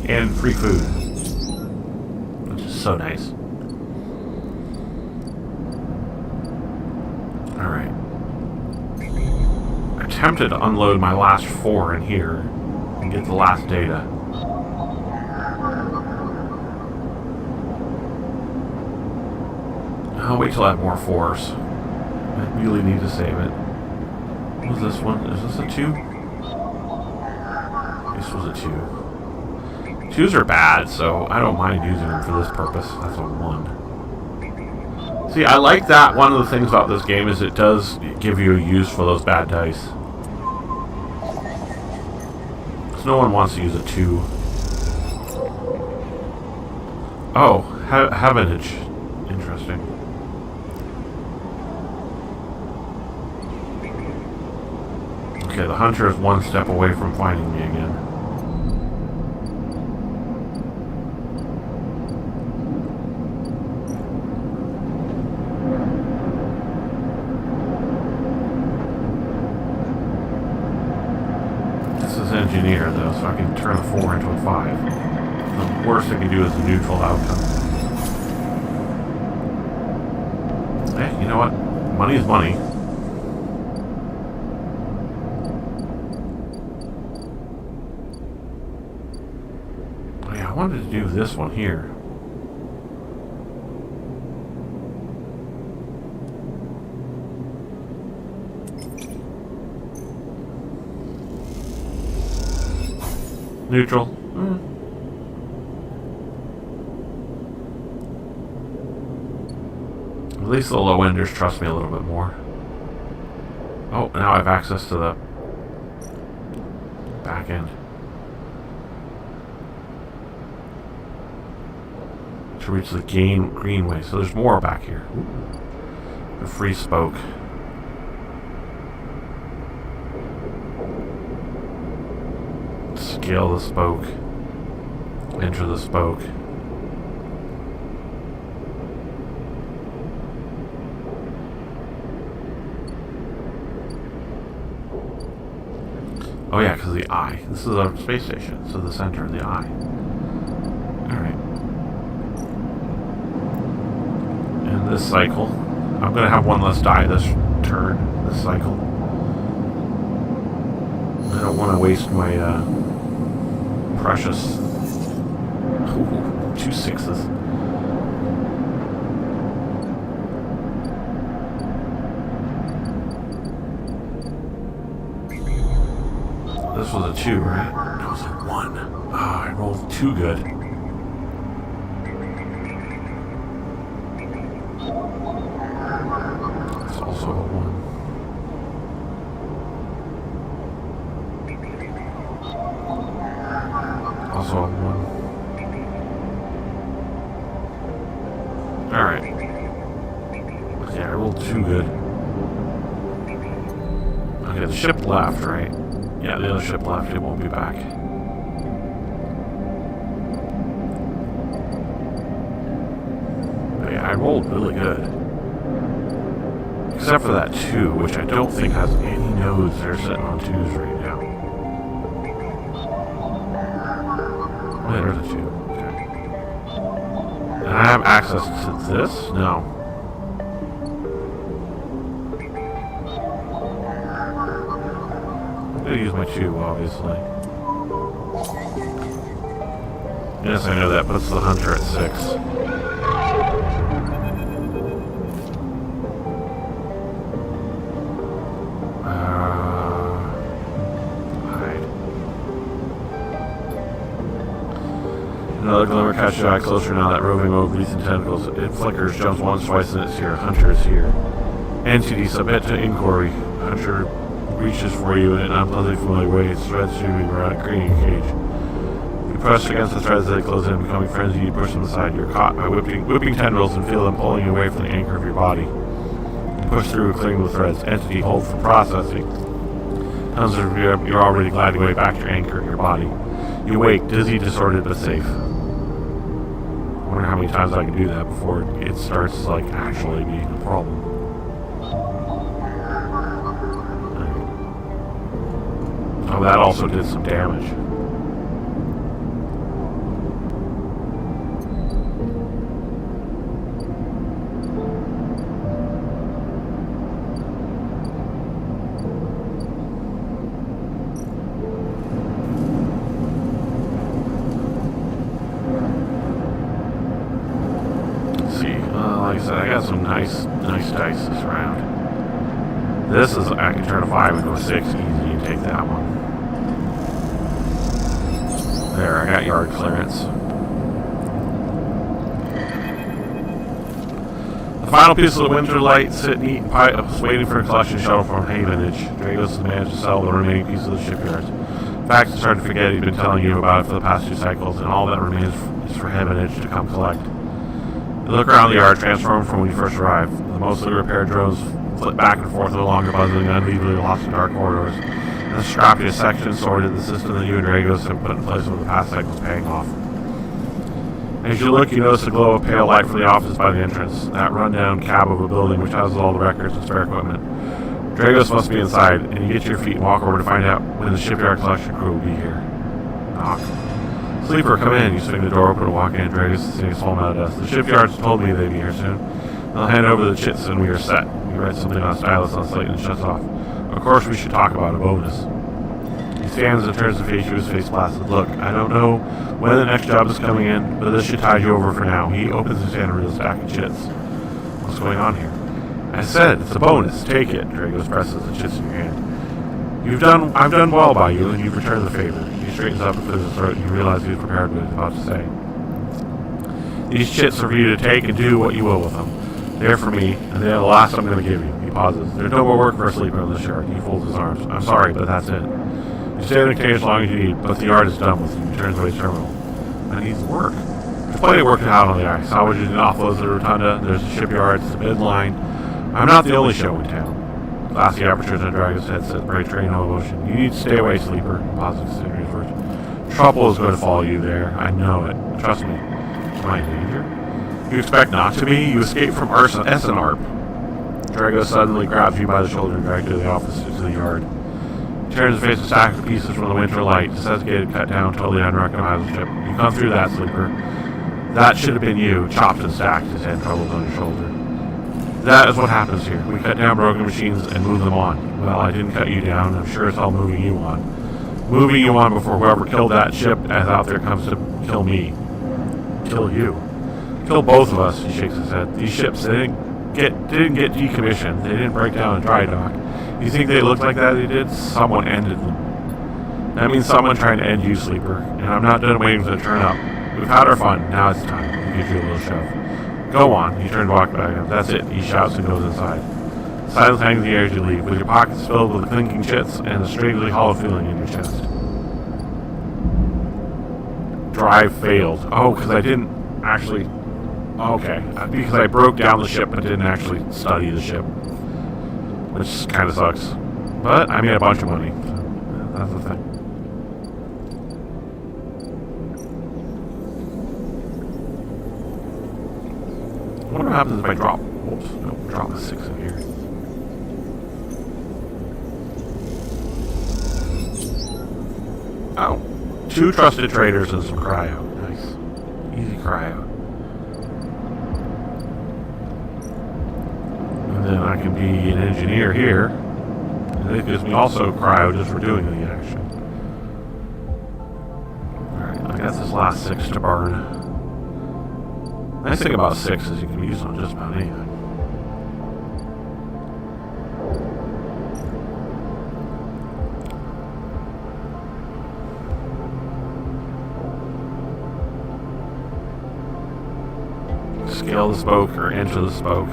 And free food, which is so nice. Alright. I'm tempted to unload my last 4 in here and get the last data. I'll wait till I have more 4s. I really need to save it. What was this one? Is this a 2? This was a 2. 2s are bad, so I don't mind using them for this purpose. That's a 1. See, I like that. One of the things about this game is it does give you a use for those bad dice. Because no one wants to use a 2. Oh, Heavenage. Interesting. Okay, the hunter is 1 step away from finding me again. Engineer though, so I can turn a 4 into a 5. The worst I can do is a neutral outcome. Hey, you know what? Money is money. Oh yeah, I wanted to do this one here. Neutral. At least the low-enders trust me a little bit more. Oh, now I have access to the back end. To reach the greenway. So there's more back here. A free spoke. Scale the spoke. Enter the spoke. Oh yeah, because of the eye. This is a space station, so the center of the eye. Alright. And this cycle. I'm going to have one less die this turn, this cycle. I don't want to waste my precious 2 6s. This was a 2, right? That was a 1. Oh, I rolled too good. It's also a 1. Also a 1. too good. Okay, the ship left, right? Yeah, the other ship left. It won't be back. But yeah, I rolled really good. Except for that 2, which I don't think has any nodes. They're sitting on 2s right now. Oh, there's a 2. Okay. And I have access to this? No. I'm going to use my 2, obviously. Yes, I know that puts the hunter at 6. Another glimmer catches your eye closer now. That roving mode breathes in tentacles. It flickers, jumps once, twice, and it's here. Hunter is here. Entity, submit to inquiry. Hunter reaches for you in an unpleasantly familiar way. Its threads streaming around a creaking cage. You press against the threads as they close in, becoming frenzied. You push them aside. You're caught by whipping tendrils and feel them pulling you away from the anchor of your body. You push through, clinging to the threads. Entity, hold for processing. You're already gliding away back to your anchor in your body. You wake, dizzy, disordered, but safe. I wonder how many times I can do that before it starts, like, actually being a problem. Oh, that also did some damage. Like I said, I got some nice dice this round. This is, I can turn a 5 into a 6 easy and take that one. There, I got yard clearance. The final piece of the winter light sit neat in pipes, waiting for a collection shuttle from Havenage. Dragos has managed to sell the remaining piece of the shipyards. In fact, he's starting to forget he's been telling you about it for the past 2 cycles, and all that remains is for Havenage to come collect. You look around the yard, transformed from when you first arrived. The mostly repaired drones flit back and forth no longer buzzing, unevenly lost in dark corridors. And the scrappiest section sorted the system that you and Dragos have put in place over the past cycles paying off. As you look, you notice a glow of pale light from the office by the entrance, that rundown cab of a building which houses all the records and spare equipment. Dragos must be inside, and you get to your feet and walk over to find out when the shipyard collection crew will be here. Knock. Sleeper, come in. You swing the door open and walk in. Dragos is sitting small amount of dust. The shipyards told me they'd be here soon. They'll hand over the chits and we are set. You write something on a stylus on slate and it shuts off. Of course, we should talk about a bonus. He stands and turns to face you, his face placid. Look, I don't know when the next job is coming in, but this should tide you over for now. He opens his hand and reveals a stack of chits. What's going on here? I said, it's a bonus. Take it. Dragos presses the chits in your hand. I've done well by you, and you've returned the favor. He straightens up and clears his throat, and you realize he's prepared what he's about to say. These chits are for you to take and do what you will with them. They're for me, and they're the last I'm going to give you. He pauses. There's no more work for a sleeper on this yard. He folds his arms. I'm sorry, but that's it. You stay in the cage as long as you need, but the yard is done with you. He turns away his terminal. I need work. There's plenty of work out on the ice. Salvages and offloads at the rotunda. There's the shipyards, the midline. I'm not the only show in town. Glassy apertures on Dragon's head said, "Bright train, no emotion. You need to stay away, sleeper." Positive considering his words. Trouble is going to follow you there. I know it. Trust me. Am I in danger? You expect not to be? You escaped from Essenarp. Drago suddenly grabs you by the shoulder and drags you to the office into the yard. He turns his face a stack of pieces from the winter light, desiccated, cut down, totally unrecognizable ship. You come through that, sleeper. That should have been you, chopped and stacked, his head troubled on your shoulder. That is what happens here. We cut down broken machines and move them on. Well, I didn't cut you down. I'm sure it's all moving you on. Moving you on before whoever killed that ship as out there comes to kill me. Kill you. Kill both of us, he shakes his head. These ships, they didn't get decommissioned. They didn't break down in dry dock. You think they looked like that? They did? Someone ended them. That means someone trying to end you, sleeper. And I'm not done waiting for it to turn up. We've had our fun. Now it's time. He gives you a little shove. Go on. You turn to walk back up. That's it. He shouts and goes inside. Silence hangs in the air as you leave, with your pockets filled with clinking chits and a strangely hollow feeling in your chest. Drive failed. Oh, because I didn't actually... Okay. Because I broke down the ship but didn't actually study the ship. which kind of sucks. But I made a bunch of money. So that's the thing. I wonder what happens if I drop. Whoops, no, drop a 6 in here. Oh, 2 trusted traders and some cryo. Nice. Easy cryo. And then I can be an engineer here. And it gives me also cryo just for doing the action. Alright, I got this last 6 to burn. Nice thing about 6 is you can use on just about anything. Scale the spoke or enter the spoke.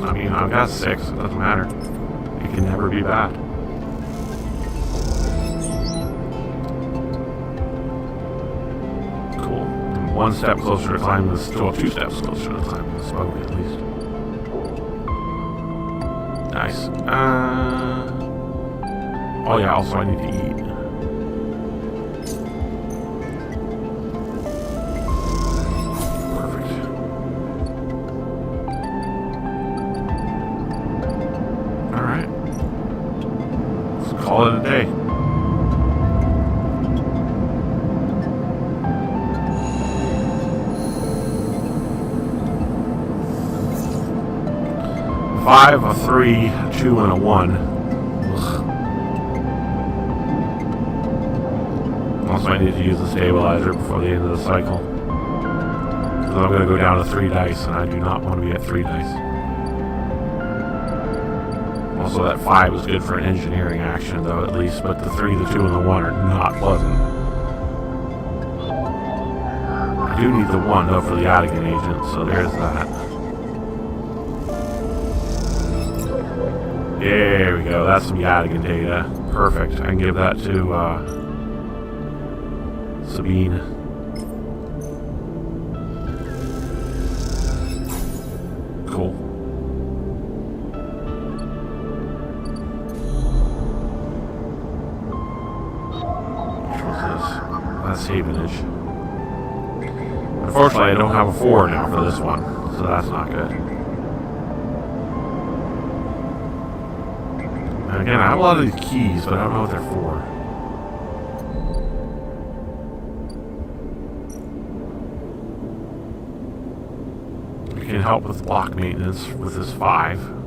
I mean, I've got 6. It doesn't matter. It can never be bad. Cool. I'm 1 step closer to climbing this. Well, 2 steps closer to climbing the spoke, at least. Nice. Oh yeah. Also, I need to eat. Call it a day. Five, a 3, a 2, and a 1. Ugh. Also, I need to use the stabilizer before the end of the cycle. Because I'm going to go down to 3 dice, and I do not want to be at 3 dice. Also, that 5 is good for an engineering action, though, at least, but the 3, the 2, and the 1 are not pleasant. I do need the 1, though, for the Yadigan agent, so there's that. There we go, that's some Yadigan data. Perfect. I can give that to Sabine. Cool. That's Havenage. Unfortunately, I don't have a 4 now for this one, so that's not good. And again, I have a lot of these keys, but I don't know what they're for. We can help with block maintenance with this 5.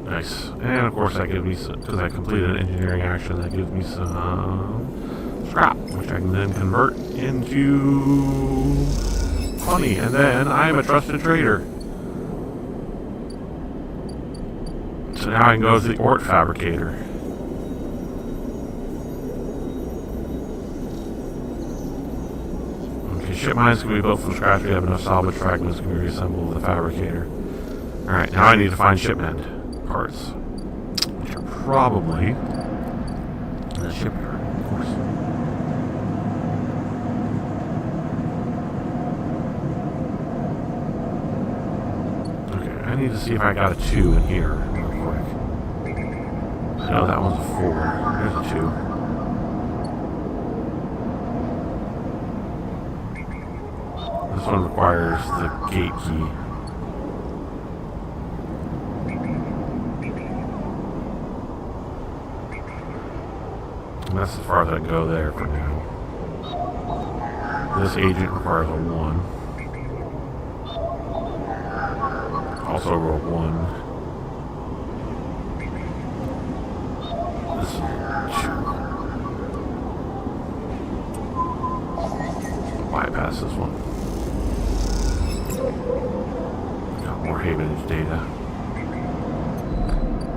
Nice. And of course that gives me some, because I completed an engineering action, that gives me some scrap, which I can then convert into money, and then I'm a trusted trader. So now I can go to the ort fabricator. Okay, ship mines can be built from scratch. We have enough salvage fragments can be reassembled with the fabricator. Alright, now I need to find shipment parts, which are probably in the shipyard, of course. Okay, I need to see if I got a 2 in here real quick. I know that one's a 4. There's a 2. This one requires the gate key. And that's as far as I can go there for now. This agent requires a 1. Also roll 1. This is a 2. Bypass this one. Got more Havenage data.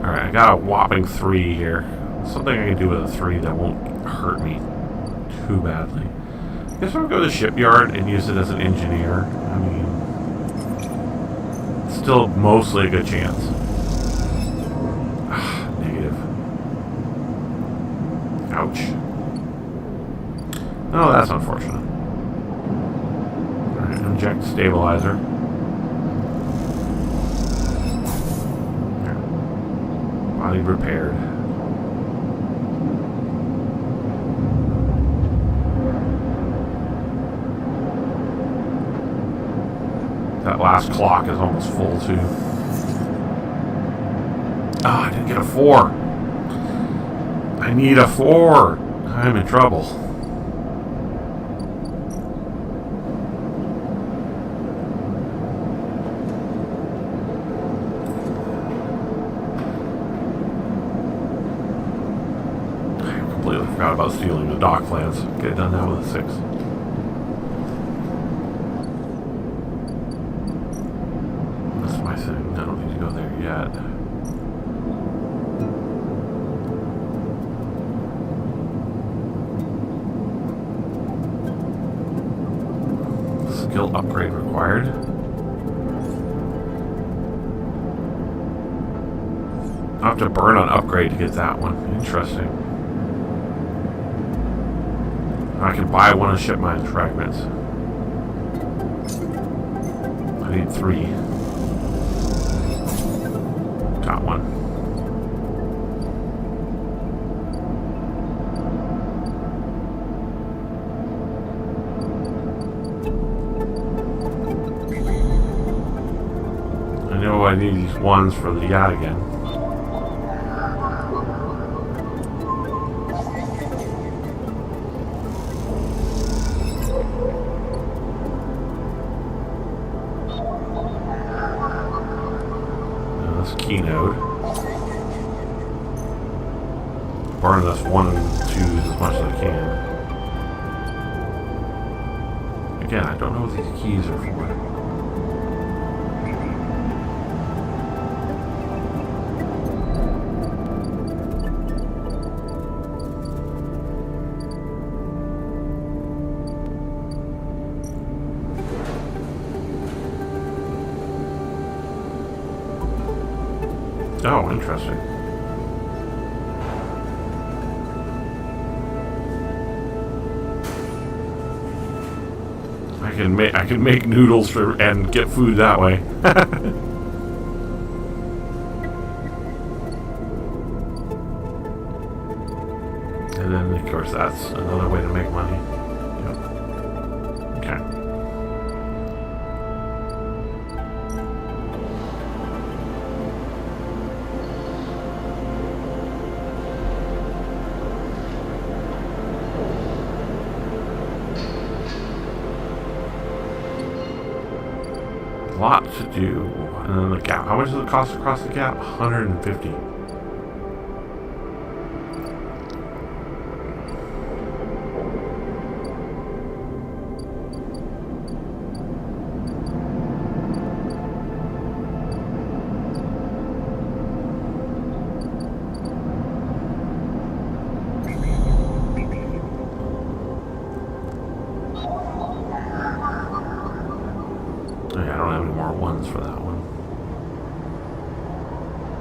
Alright, I got a whopping 3 here. Something I can do with a 3 that won't hurt me too badly. I guess I'll go to the shipyard and use it as an engineer. I mean, it's still mostly a good chance. Negative. Ouch. Oh, that's unfortunate. inject stabilizer. Body repaired. That last clock is almost full too. Ah, I didn't get a 4. I need a 4. I'm in trouble. I completely forgot about stealing the dock plans. Get it done now with a 6. That's my thing. I don't need to go there yet. Skill upgrade required. I have to burn on upgrade to get that one. Interesting. I can buy one of ship mine fragments. I need 3. Got one. I know I need these ones for the yacht again. Now this keynode. Burn this 1 and 2s as much as I can. Again, I don't know what these keys are for. Oh, interesting. I can make noodles and get food that way. And then of course that's another way to make money. Yep. Okay. A lot to do. And then the gap. How much does it cost across the gap? 150. For that one.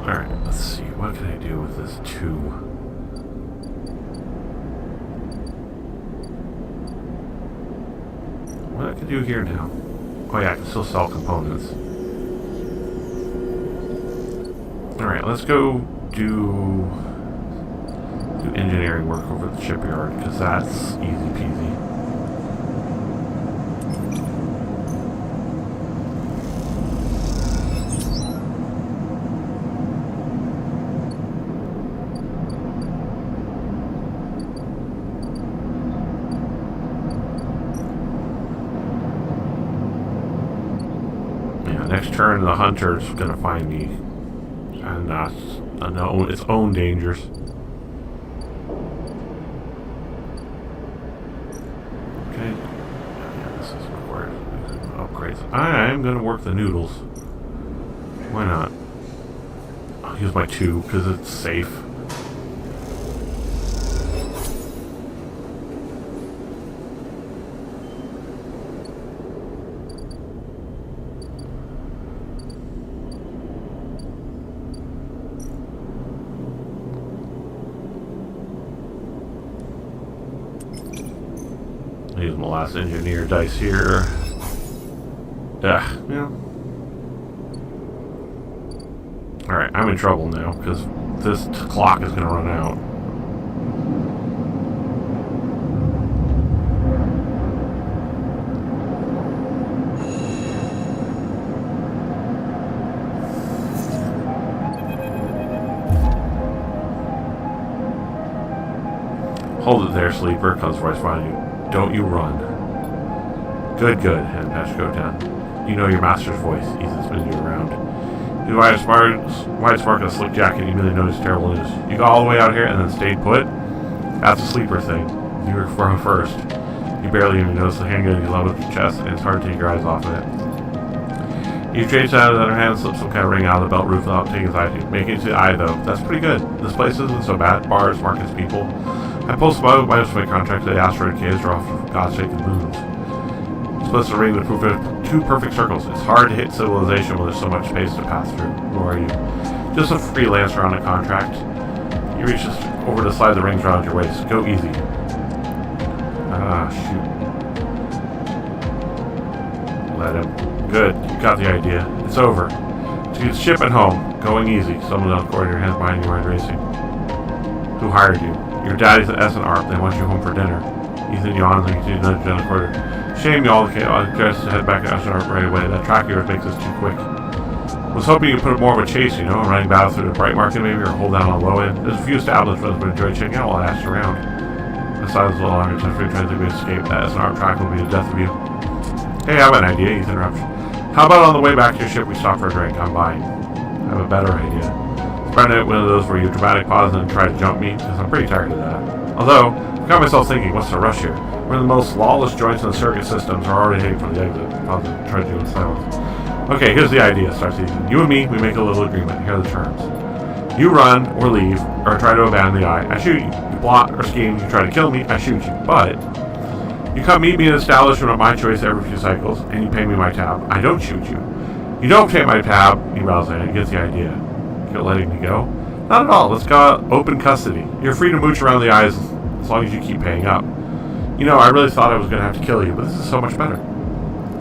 Alright, let's see. What can I do with this 2? What I can do here now? Oh yeah, I can still sell components. Alright, let's go do engineering work over at the shipyard, because that's easy peasy. Next turn, the hunter's gonna find me, and its own dangers. Okay, yeah, this is required upgrades. I'm gonna work the noodles. Why not? I'll use my 2 because it's safe. Use my last engineer dice here. Ugh, yeah. Alright, I'm in trouble now, because this clock is going to run out. Hold it there, sleeper, comes voice behind you. Don't you run. Good, hand patch go down. You know your master's voice. Ethan spins you around. You wide spark and a slick jacket, you immediately notice terrible news. You got all the way out here and then stayed put? That's a sleeper thing. You were from first. You barely even notice the handgun you love at your chest, and it's hard to take your eyes off of it. You chase out of the other hand and slip some kind of ring out of the belt roof without taking his eye to you. Making it to the eye, though. That's pretty good. This place isn't so bad. Bars, markets, people. I posted my contract to the asteroid caves are off for God's sake and moons. Splits the ring to prove two perfect circles. It's hard to hit civilization when there's so much space to pass through. Who are you? Just a freelancer on a contract. You reach over to slide the rings around your waist. Go easy. Ah, shoot. Let him. Good. You got the idea. It's over. To get ship at home. Going easy. Someone else cord your hands behind you while racing. Who hired you? Your daddy's at S&R. They want you home for dinner. Ethan yawns and continues to nudge down the corridor. Shame you all just to head back to S&R right away. That track of yours makes us too quick. Was hoping you could put more of a chase, running battle through the bright market maybe, or hold down on the low end. There's a few establishments that would enjoy checking out while I asked around. Besides, a little longer time for you trying to escape. That S&R track will be the death of you. Hey, I have an idea, Ethan interrupts. How about on the way back to your ship we stop for a drink? I'm buying. I have a better idea. Spread out one of those where you dramatic pause and try to jump me, because I'm pretty tired of that. Although, I got myself thinking, what's the rush here? One of the most lawless joints in the circuit systems are already heading for the exit. Positive, try to do in silence. Okay, here's the idea, starts Ethan. You and me, we make a little agreement. Here are the terms. You run, or leave, or try to abandon the eye. I shoot you. You plot or scheme, you try to kill me, I shoot you. But you come meet me in an establishment of my choice every few cycles, and you pay me my tab. I don't shoot you. You don't pay my tab, he rattles at it, he gets the idea. You're letting me go? Not at all, let's go open custody. You're free to mooch around the eyes as long as you keep paying up. I really thought I was going to have to kill you, but this is so much better.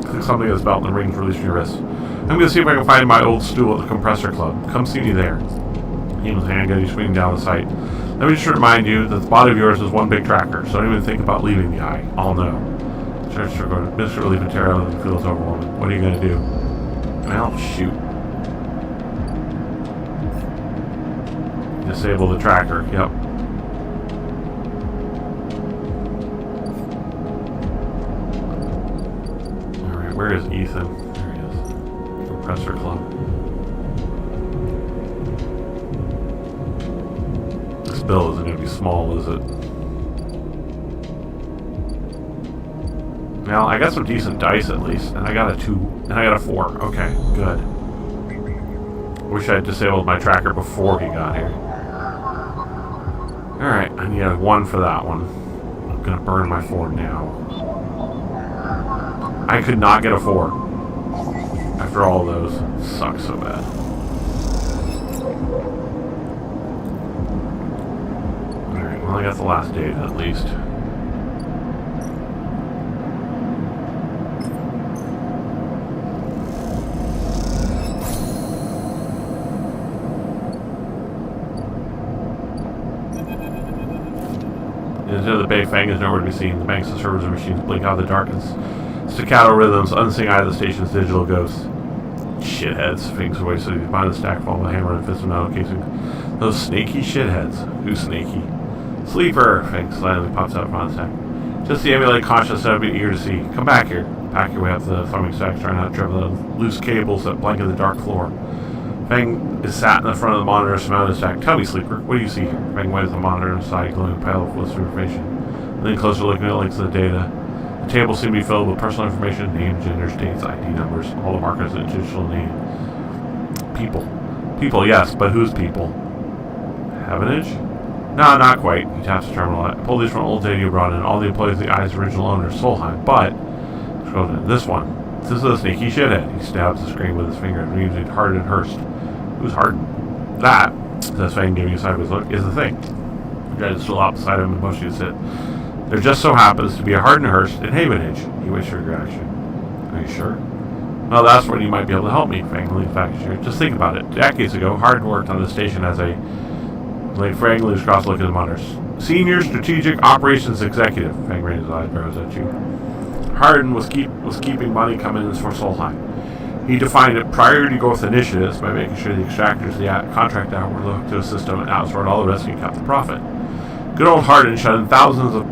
Click something in his belt and the rings release from your wrist. I'm going to see if I can find my old stool at the compressor club. Come see me there. Eamon's handgun, he's swinging down the sight. Let me just remind you that the body of yours is one big tracker, so don't even think about leaving the eye. I'll know. Mr. Relief and Terror feels overwhelming. What are you going to do? Well, shoot. Disable the tracker. Yep. Alright, where is Ethan? There he is. Compressor Club. This bill isn't going to be small, is it? Well, I got some decent dice at least, and I got a 2, and I got a 4. Okay, good. Wish I had disabled my tracker before he got here. Alright, I need a 1 for that one. I'm gonna burn my 4 now. I could not get a 4. After all of those. It sucks so bad. Alright, well I got the last date at least. Into the Bay Fang is nowhere to be seen. The banks of servers and machines blink out of the darkness. Staccato rhythms, unseen eye of the station's digital ghosts. Shitheads, Fing's voice behind the stack fall with a hammer and fist of metal casing. Those snaky shitheads. Who's snaky? Sleeper, Fing slightly pops out from the stack. Just the emulate conscious I'd be eager to see. Come back here. Pack your way up the thumbing stack, trying not to trip the loose cables that blanket the dark floor. Fang is sat in the front of the monitor surmounted the stack. Tell me, Sleeper, what do you see here? Fang waves the monitor inside, glowing pale with information. Then closer looking at links to the data. The table seemed to be filled with personal information, names, genders, dates, ID numbers, all the markers and digital name. People. People, yes, but whose people? Heavenage? No, not quite. He taps the terminal. I pulled these from old data you brought in. All the employees of the Eye's original owner, Solheim, but this one. This is a sneaky shithead. He stabs the screen with his finger and reads it Harden Hurst. Who's Harden? That, says Fang, giving a sideways look, is the thing. The guy is still out beside him and motioning to sit. There just so happens to be a Harden Hurst in Havenage. He waits for your reaction. Are you sure? Well, that's when you might be able to help me, Fang leans back at you. Just think about it. Decades ago, Hardin worked on the station as a... Fang leaves across, look at the monitors. Senior Strategic Operations Executive. Fang raises his eyebrows at you. Hardin was keeping money coming in for Solheim. He defined it priority growth initiatives by making sure the extractors, the contract out, were looked to a system and outsourced all the rest and kept the profit. Good old Hardin shut in thousands of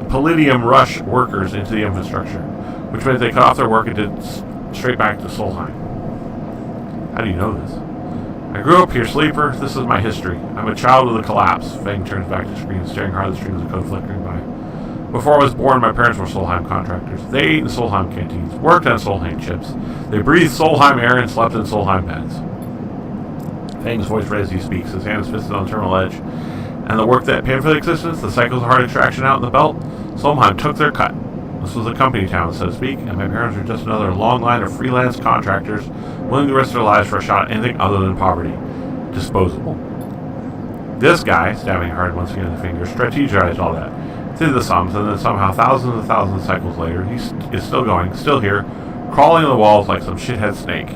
Palladium Rush workers into the infrastructure, which meant they cut off their work and did straight back to Solheim. How do you know this? I grew up here, Sleeper. This is my history. I'm a child of the collapse. Fang turns back to the screen, staring hard at the strings of code flickering by. Before I was born, my parents were Solheim contractors. They ate in Solheim canteens, worked on Solheim chips. They breathed Solheim air and slept in Solheim beds. Fang's voice raised as he speaks, his hands fisted on the terminal edge. And the work that paid for the existence, the cycles of hard extraction out in the belt, Solheim took their cut. This was a company town, so to speak, and my parents were just another long line of freelance contractors willing to risk their lives for a shot at anything other than poverty. Disposable. This guy, stabbing hard once again in the finger, strategized all that. Did the sums, and then somehow thousands and thousands of cycles later, he is still going, still here, crawling on the walls like some shithead snake.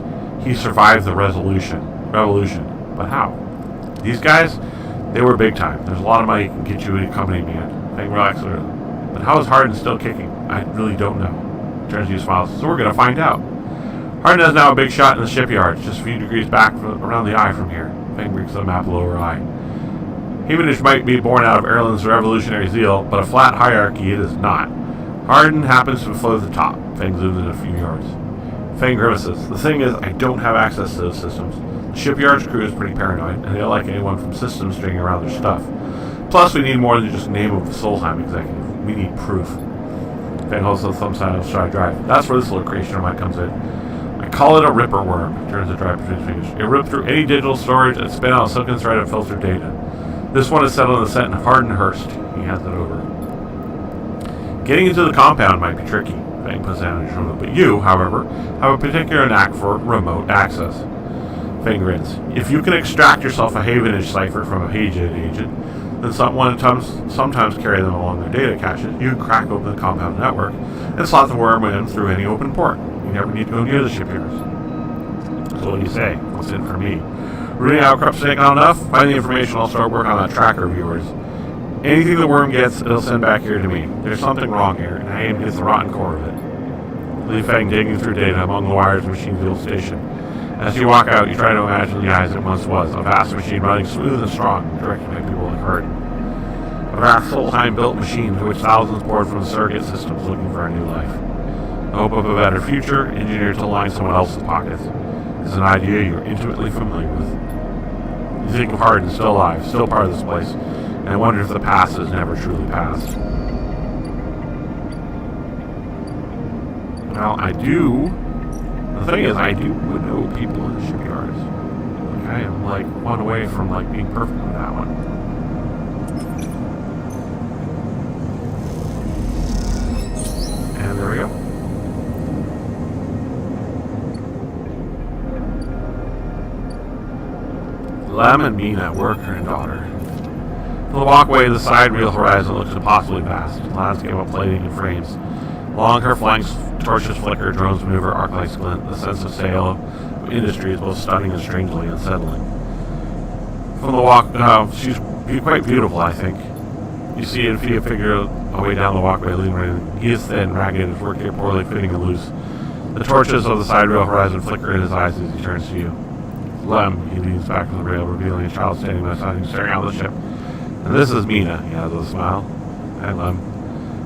He survived the revolution. But how? These guys, they were big time. There's a lot of money can get you a company man. Fang relaxed a little. But how is Hardin still kicking? I really don't know. Turns to you, smiles. So we're going to find out. Hardin has now a big shot in the shipyard, just a few degrees back around the eye from here. Fang breaks the map lower eye. Havenage might be born out of Erland's revolutionary zeal, but a flat hierarchy it is not. Hardin happens to float at the top. Fang zooms in a few yards. Fang grimaces. The thing is, I don't have access to those systems. The shipyard's crew is pretty paranoid, and they don't like anyone from systems stringing around their stuff. Plus, we need more than just the name of the Solheim executive. We need proof. Fang holds the thumb sign of stride drive. That's where this little creation of mine comes in. I call it a ripper worm. Turns the drive between his fingers. It ripped through any digital storage and spit out a silken thread of filtered data. This one is set on the set in Hardinhurst. He hands it over. Getting into the compound might be tricky. Fang puts down his shoulder. But you, however, have a particular knack for remote access. Fang grins. If you can extract yourself a Havenage cipher from a Hagen agent, then someone sometimes carry them along their data caches. You can crack open the compound network and slot the worm in through any open port. You never need to go near the shipyards. So what do you say? What's in for me? Rooting out Krupp snake not enough? Find the information, I'll start working on that tracker of yours. Anything the worm gets, it'll send back here to me. There's something wrong here, and I aim to get the rotten core of it. Leave Fang digging through data among the wires of Machineville Station. As you walk out, you try to imagine the eyes it once was, a vast machine running smooth and strong, directed by people like Hardin. A vast Solheim-built machine to which thousands poured from surrogate systems looking for a new life. The hope of a better future, engineered to line someone else's pockets, is an idea you're intimately familiar with. You think of Hardin still alive, still part of this place, and I wonder if the past is never truly past. Well, I do. The thing is, I do know people in the shipyards. Like, I am, one away from, being perfect with that one. And there we go. Lem and Mina, worker and daughter. From the walkway, the side reel horizon looks impossibly vast. Landscape of plating and frames. Along her flanks, torches flicker, drones maneuver, arc lights glint. The sense of sail of industry is both stunning and strangely unsettling. From the walk, she's quite beautiful, I think. You see a figure away down the walkway, leaning. He is thin, ragged, his work gear poorly fitting and loose. The torches of the side rail horizon flicker in his eyes as he turns to you. Lem, he leans back from the rail, revealing a child standing beside him, staring out the ship. And this is Mina, he adds with a smile. Hi, Lem.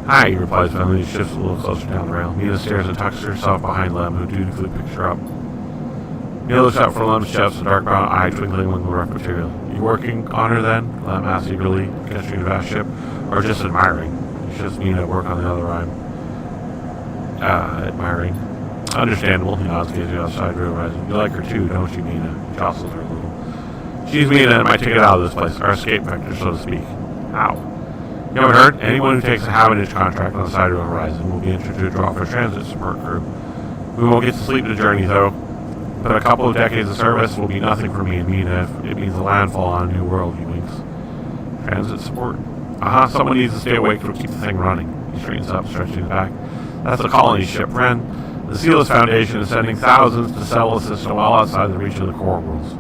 Hi, he replies finally. He shifts a little closer down the rail. Mina stares and tucks herself behind Lem, who dutifully picks her up. Mina looks out for Lem's chest, a dark brown eye twinkling among the rough material. You working on her then? Lem asks eagerly, gesturing the vast ship, or just admiring? He shifts Mina at work on the other arm. Admiring. Understandable, he nods, gazing outside the horizon. You like her too, don't you, Mina? He jostles her a little. She's Mina and my ticket out of this place, our escape vector, so to speak. How? You haven't heard? Anyone who takes a Havenage contract on the side of the horizon will be entered to a draw for transit support crew. We won't get to sleep the journey, though. But a couple of decades of service will be nothing for me and Mina if it means a landfall on a new world, he winks. Transit support? Someone needs to stay awake to keep the thing running. He straightens up, stretching his back. That's a colony ship, Ren. The The Zephus Foundation is sending thousands to settle the system well outside the reach of the core rules.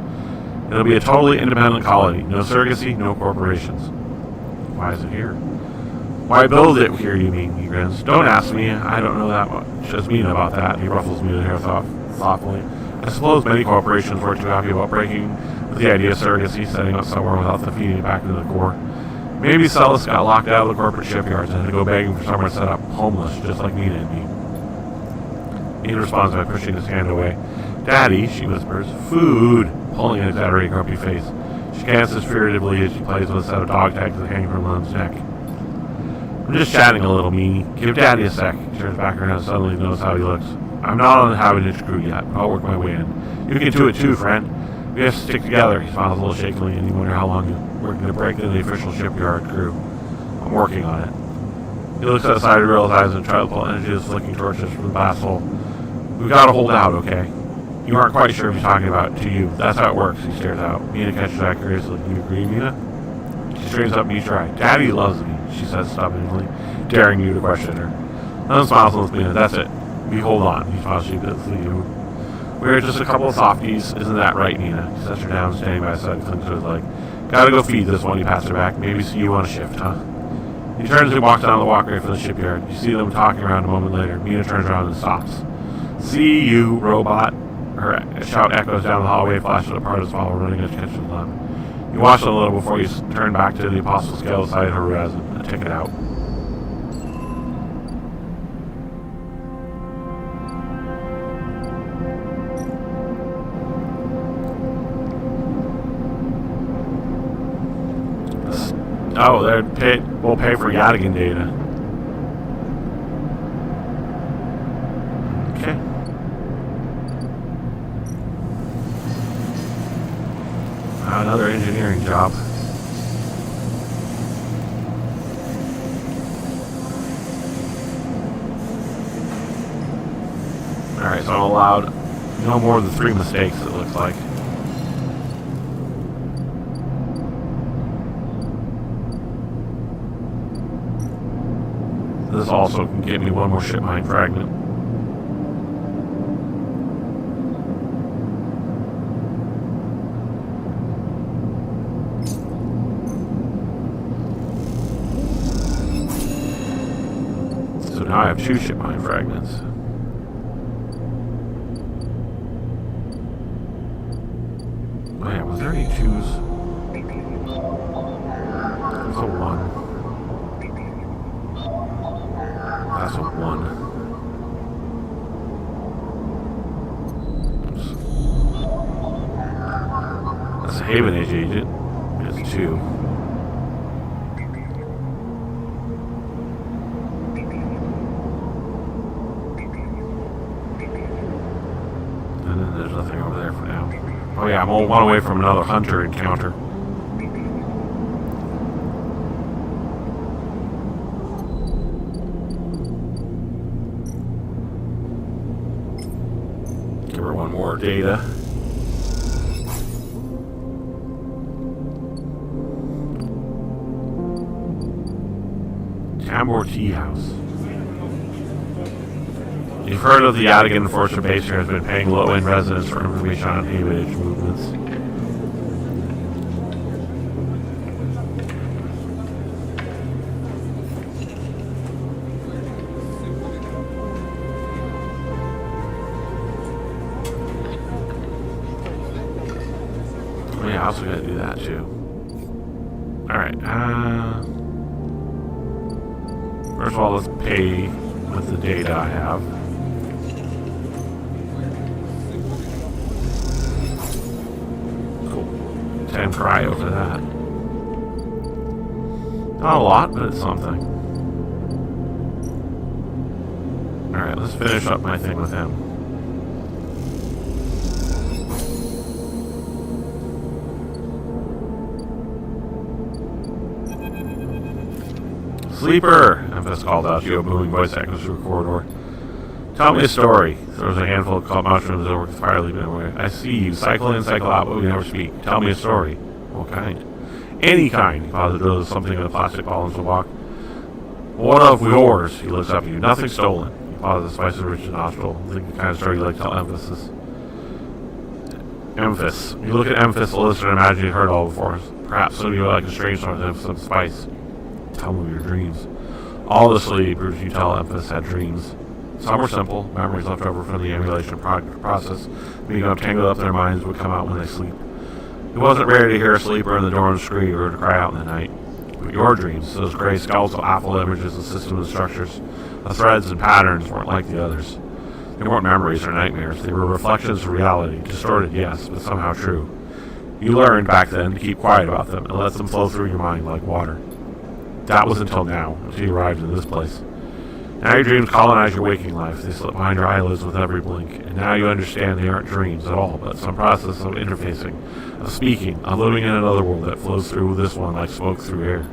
It'll be a totally independent colony. No surrogacy, no corporations. Why is it here? Why build it here, you mean? He grins. Don't ask me. I don't know that much as Mina about that. He ruffles Mina's hair thoughtfully. I suppose many corporations weren't too happy about breaking with the idea of surrogacy, setting up somewhere without the feeding it back into the core. Maybe Celis got locked out of the corporate shipyards and had to go begging for somewhere to set up, homeless, just like Mina and me. He responds by pushing his hand away. Daddy, she whispers, food, pulling at his battery grumpy face. She glances furtively as she plays with a set of dog tags that hang from Lem's neck. I'm just chatting a little, meanie. Give Daddy a sec. She turns back around and suddenly knows how he looks. I'm not on the habitage crew yet, but I'll work my way in. You can do it too, friend. We have to stick together. He smiles a little shakily, and you wonder how long we're going to break into the official shipyard crew. I'm working on it. He looks outside and realizes and tries to pull energy is flicking torches from the blast hole. We've got to hold out, okay? You aren't quite sure if he's talking about to you. That's how it works, he stares out. Mina catches that curiously. You agree, Mina? She straightens up and each eye. Daddy loves me, she says stubbornly, daring you to question her. Then smiles and looks at Mina. That's it. We hold on, he smiles sheepishly. We're just a couple of softies, isn't that right, Mina? He sets her down, standing by his side, and clings to his leg. Gotta go feed this one, he passes her back. Maybe see you on a shift, huh? He turns and walks down the walkway from the shipyard. You see them talking around a moment later. Mina turns around and stops. See you, robot. Her shout echoes down the hallway, flashes apart as follow running as kitchen lamp. You watch them a little before you turn back to the Apostle scale beside her resin and take it out. Oh, we'll pay for Yadigan data. Okay. Another engineering job. Alright, so I'm allowed no more than 3 mistakes, it looks like. This also can give me one more ship mine fragment. So now I have 2 ship mine fragments. Man, was there any 2s? That's a 1. That's a 1. That's a Haven Age agent. It's 2. And then there's nothing over there for now. Oh yeah, I'm only 1 away from another hunter encounter. Give her 1 more data. Tambor Tea House. You've heard of the Yadigan Force base here has been paying low-end residents for information on Haven Age movements. Oh yeah, I also gotta do that too. Alright, first of all, let's pay with the data I have. Cool. 10 cryo for that. Not a lot, but it's something. Alright, let's finish up my thing with him. Sleeper! Zephus called out. Your booming voice echoes through the corridor. Tell me a story. There was a handful of mushrooms over the fire leaping away. I see you. Cycle in, cycle out, but we never speak. Tell me a story. What kind? Any kind. He posited something in a plastic ball into the walk. What of yours? He looks up at you. Nothing stolen. He Pause, the spices rich and nostril. I think the kind of story you like to tell emphasis. Emphas. You look at Emphas, listen, and imagine you've heard all before. Perhaps some of you like a strange sort of some spice. Tell them your dreams. All the sleepers you tell Emphas had dreams. Some were simple, memories left over from the emulation process, become tangled up in their minds would come out when they sleep. It wasn't rare to hear a sleeper in the dorm scream or to cry out in the night. But your dreams, those gray skeletal apple images and systems and structures, the threads and patterns weren't like the others. They weren't memories or nightmares. They were reflections of reality, distorted, yes, but somehow true. You learned back then to keep quiet about them and let them flow through your mind like water. That was until now, until you arrived in this place. Now your dreams colonize your waking life. They slip behind your eyelids with every blink, and now you understand they aren't dreams at all, but some process of interfacing, of speaking, of living in another world that flows through this one like smoke through air.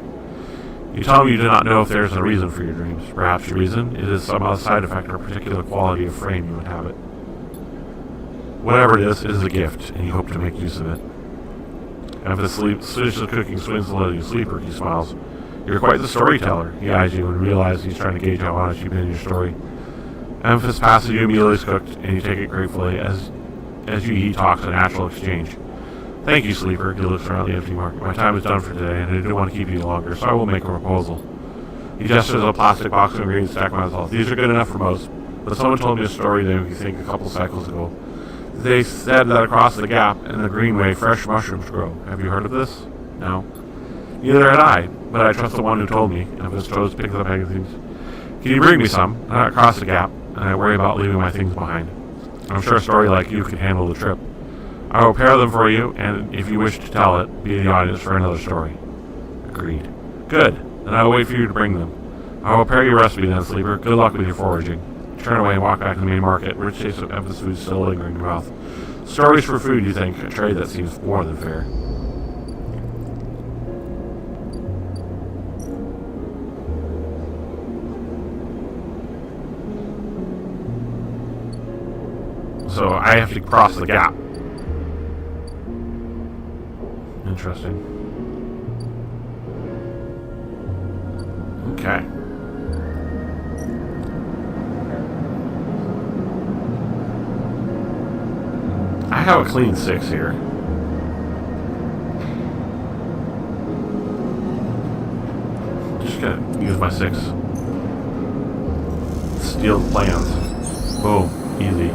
You tell me you do not know if there is a reason for your dreams. Perhaps your reason is some other side effect or particular quality of frame you inhabit. Whatever it is a gift, and you hope to make use of it. And if the finishes cooking swings the little sleeper, he smiles. You're quite the storyteller. He eyes you and realizes he's trying to gauge how honest you've been in your story. Emphasis passes you a meal is cooked, and you take it gratefully as you eat talks a natural exchange. Thank you, sleeper. He looks around the empty market. My time is done for today, and I didn't want to keep you longer, so I will make a proposal. He gestures a plastic box of ingredients stacked by himself. These are good enough for most, but someone told me a story that made me think a couple cycles ago. They said that across the gap in the Greenway, fresh mushrooms grow. Have you heard of this? No. Neither had I, but I trust the one who told me, and if his toes pick up magazines. Can you bring me some? Not across the gap, and I worry about leaving my things behind. I'm sure a story like you can handle the trip. I will prepare them for you, and if you wish to tell it, be in the audience for another story. Agreed. Good. Then I will wait for you to bring them. I will prepare your recipe then, sleeper. Good luck with your foraging. Turn away and walk back to the main market. Rich taste of Emphasis food still lingering in your mouth. Stories for food, you think? A trade that seems more than fair. So I have to cross the gap. Interesting. Okay. I have a clean 6 here. Just gonna use my 6. Steal the plans. Boom. Easy.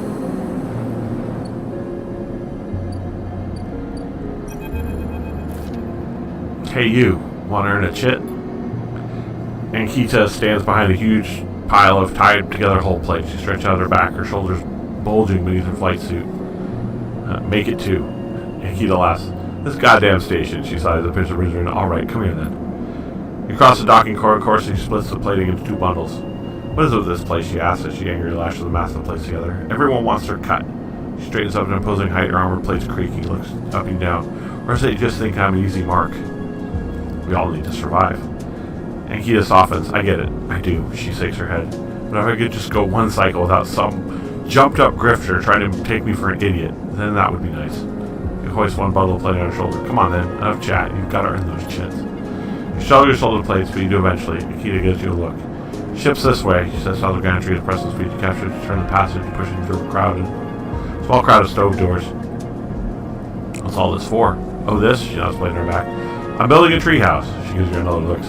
Hey you, want to earn a chit? Ankita stands behind a huge pile of tied together whole plates. She stretches out her back, her shoulders bulging beneath her flight suit. Make it 2. Ankita laughs. This goddamn station, she sighs and pinches her razor. Alright, come here then. You cross the docking course and she splits the plating into 2 bundles. What is it with this place, she asks as she angrily lashes the mass of the plates together. Everyone wants their cut. She straightens up at an imposing height, her armor plates creaking, looks up and down. Or does they just think I'm an easy mark? We all need to survive. Ankita softens. I get it. I do. She shakes her head. But if I could just go one cycle without some jumped up grifter trying to take me for an idiot, then that would be nice. You hoist one bundle of plate on her shoulder. Come on then. Enough chat. You've got to earn those chits. You shovel your shoulder plates, but you do eventually. Ankita gives you a look. Ship's this way, she says, the gantry to press the speed to capture to turn the passage, pushing through a small crowd of stove doors. What's all this for? Oh, this? She nods, playing her back. I'm building a treehouse. She gives you another look.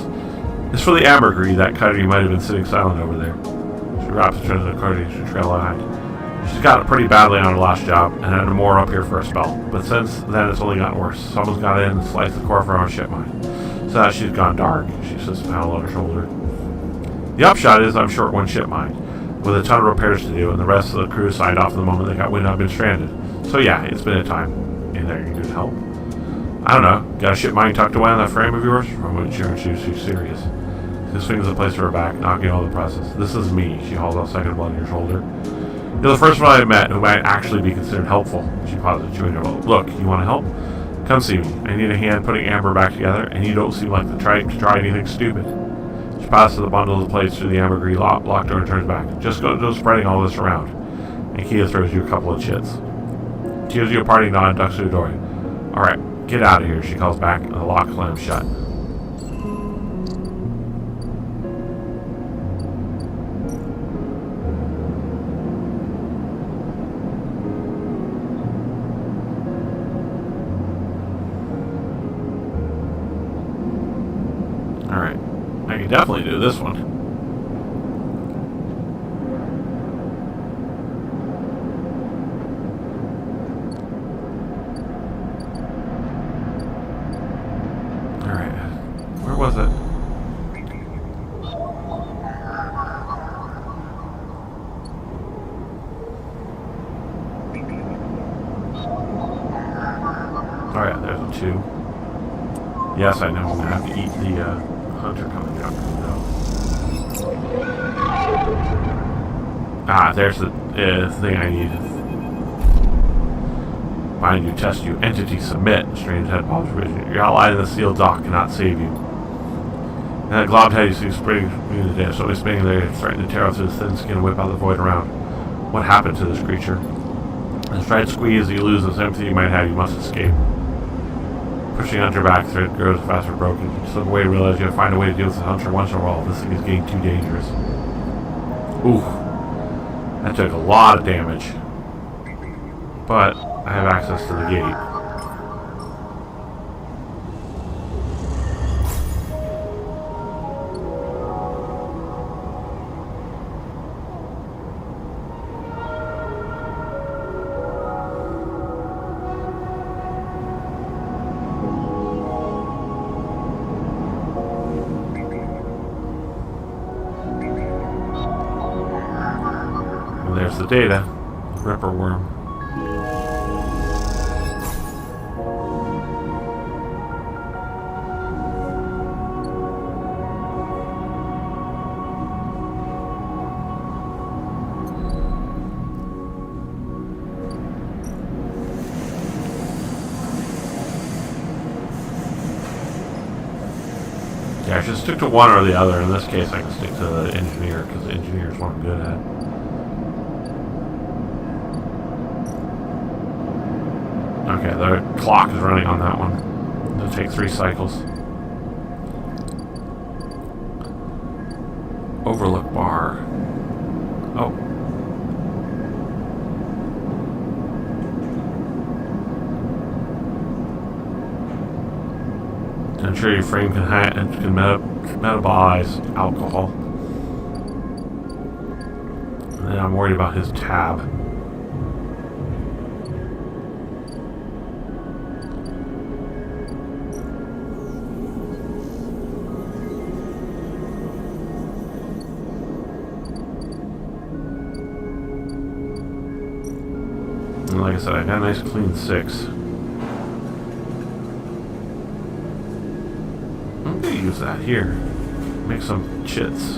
It's for the ambergris, that cutter you might have been sitting silent over there. She wraps and turns the cutter to trail behind. She's got it pretty badly on her last job, and had more up here for a spell. But since then, it's only gotten worse. Someone's got in and sliced the core from her ship mine. So now she's gone dark. She sits a paddle on her shoulder. The upshot is I'm short one ship mine, with a ton of repairs to do, and the rest of the crew signed off the moment they got wind I've been stranded. So yeah, it's been a time. Anything I can do to help? I don't know. Got a ship mine tucked away on that frame of yours? Or wouldn't she too serious? She swings the place to her back, knocking all the process. This is me. She hauls out second blood on your shoulder. You're the first one I've met who might actually be considered helpful. She pauses, chewing her lip. Look, you want to help? Come see me. I need a hand putting Amber back together, and you don't seem like the type to try anything stupid. She passes the bundle of plates through the ambergris locked door and turns back. Just go spreading all this around. And Kia throws you a couple of chits. She gives you a parting nod and ducks through the door. Alright, get out of here, she calls back, and the lock slams shut. can definitely do this one. Alright. Where was it? Oh yeah, there's a 2. Yes, I know. I'm going to have to eat the hunter coming up. Ah, there's the thing I needed. Find you, test you, entity, submit. Strange head pops vision. Your ally in the sealed dock cannot save you. And that globbed head you see spring me to death. So he's spinning there, threatening to tear off his thin skin and whip out the void around. What happened to this creature? As try to squeeze, you lose the sympathy you might have. You must escape. Pushing on your back, thread grows faster broken. You slip away and realize you have to find a way to deal with the hunter once in a while. This thing is getting too dangerous. Ooh. That took a lot of damage. But I have access to the gate. There's the data. Ripper worm. Yeah, I should stick to one or the other. In this case, I can stick to the engineer because the engineer is what I'm good at. Okay, the clock is running on that one. It'll take 3 cycles. Overlook bar. Oh. Ensure your frame can metabolize alcohol. And then I'm worried about his tab. And like I said, I got a nice clean 6. I'm gonna use that here. Make some chits.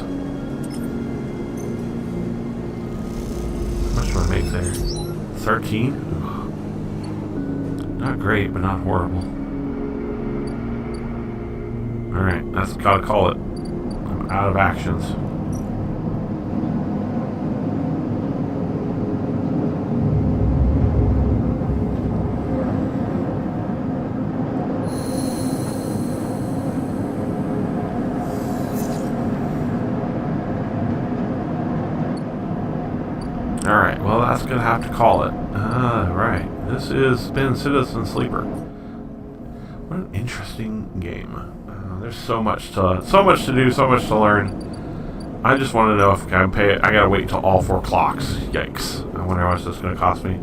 How much do I make there? 13? Not great, but not horrible. Alright, that's gotta call it. I'm out of actions. Alright, well that's gonna have to call it. Alright, this has been Citizen Sleeper. What an interesting game. There's so much to do, so much to learn. I just want to know if I can pay it. I gotta wait until all 4 clocks. Yikes. I wonder how much this is gonna cost me.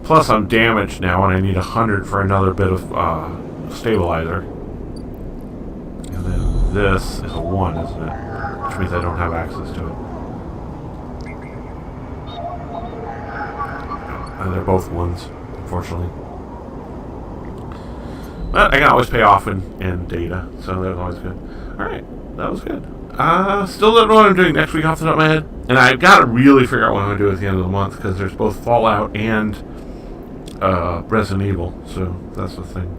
Plus I'm damaged now and I need 100 for another bit of stabilizer. And then this is a 1, isn't it? Which means I don't have access to it. They're both 1s, unfortunately. But I can always pay off in data, so that was always good. Alright, that was good. Still don't know what I'm doing next week off the top of my head. And I've got to really figure out what I'm going to do at the end of the month, because there's both Fallout and Resident Evil, so that's the thing.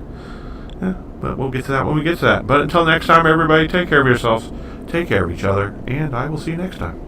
Yeah, but we'll get to that when we get to that. But until next time, everybody, take care of yourselves, take care of each other, and I will see you next time.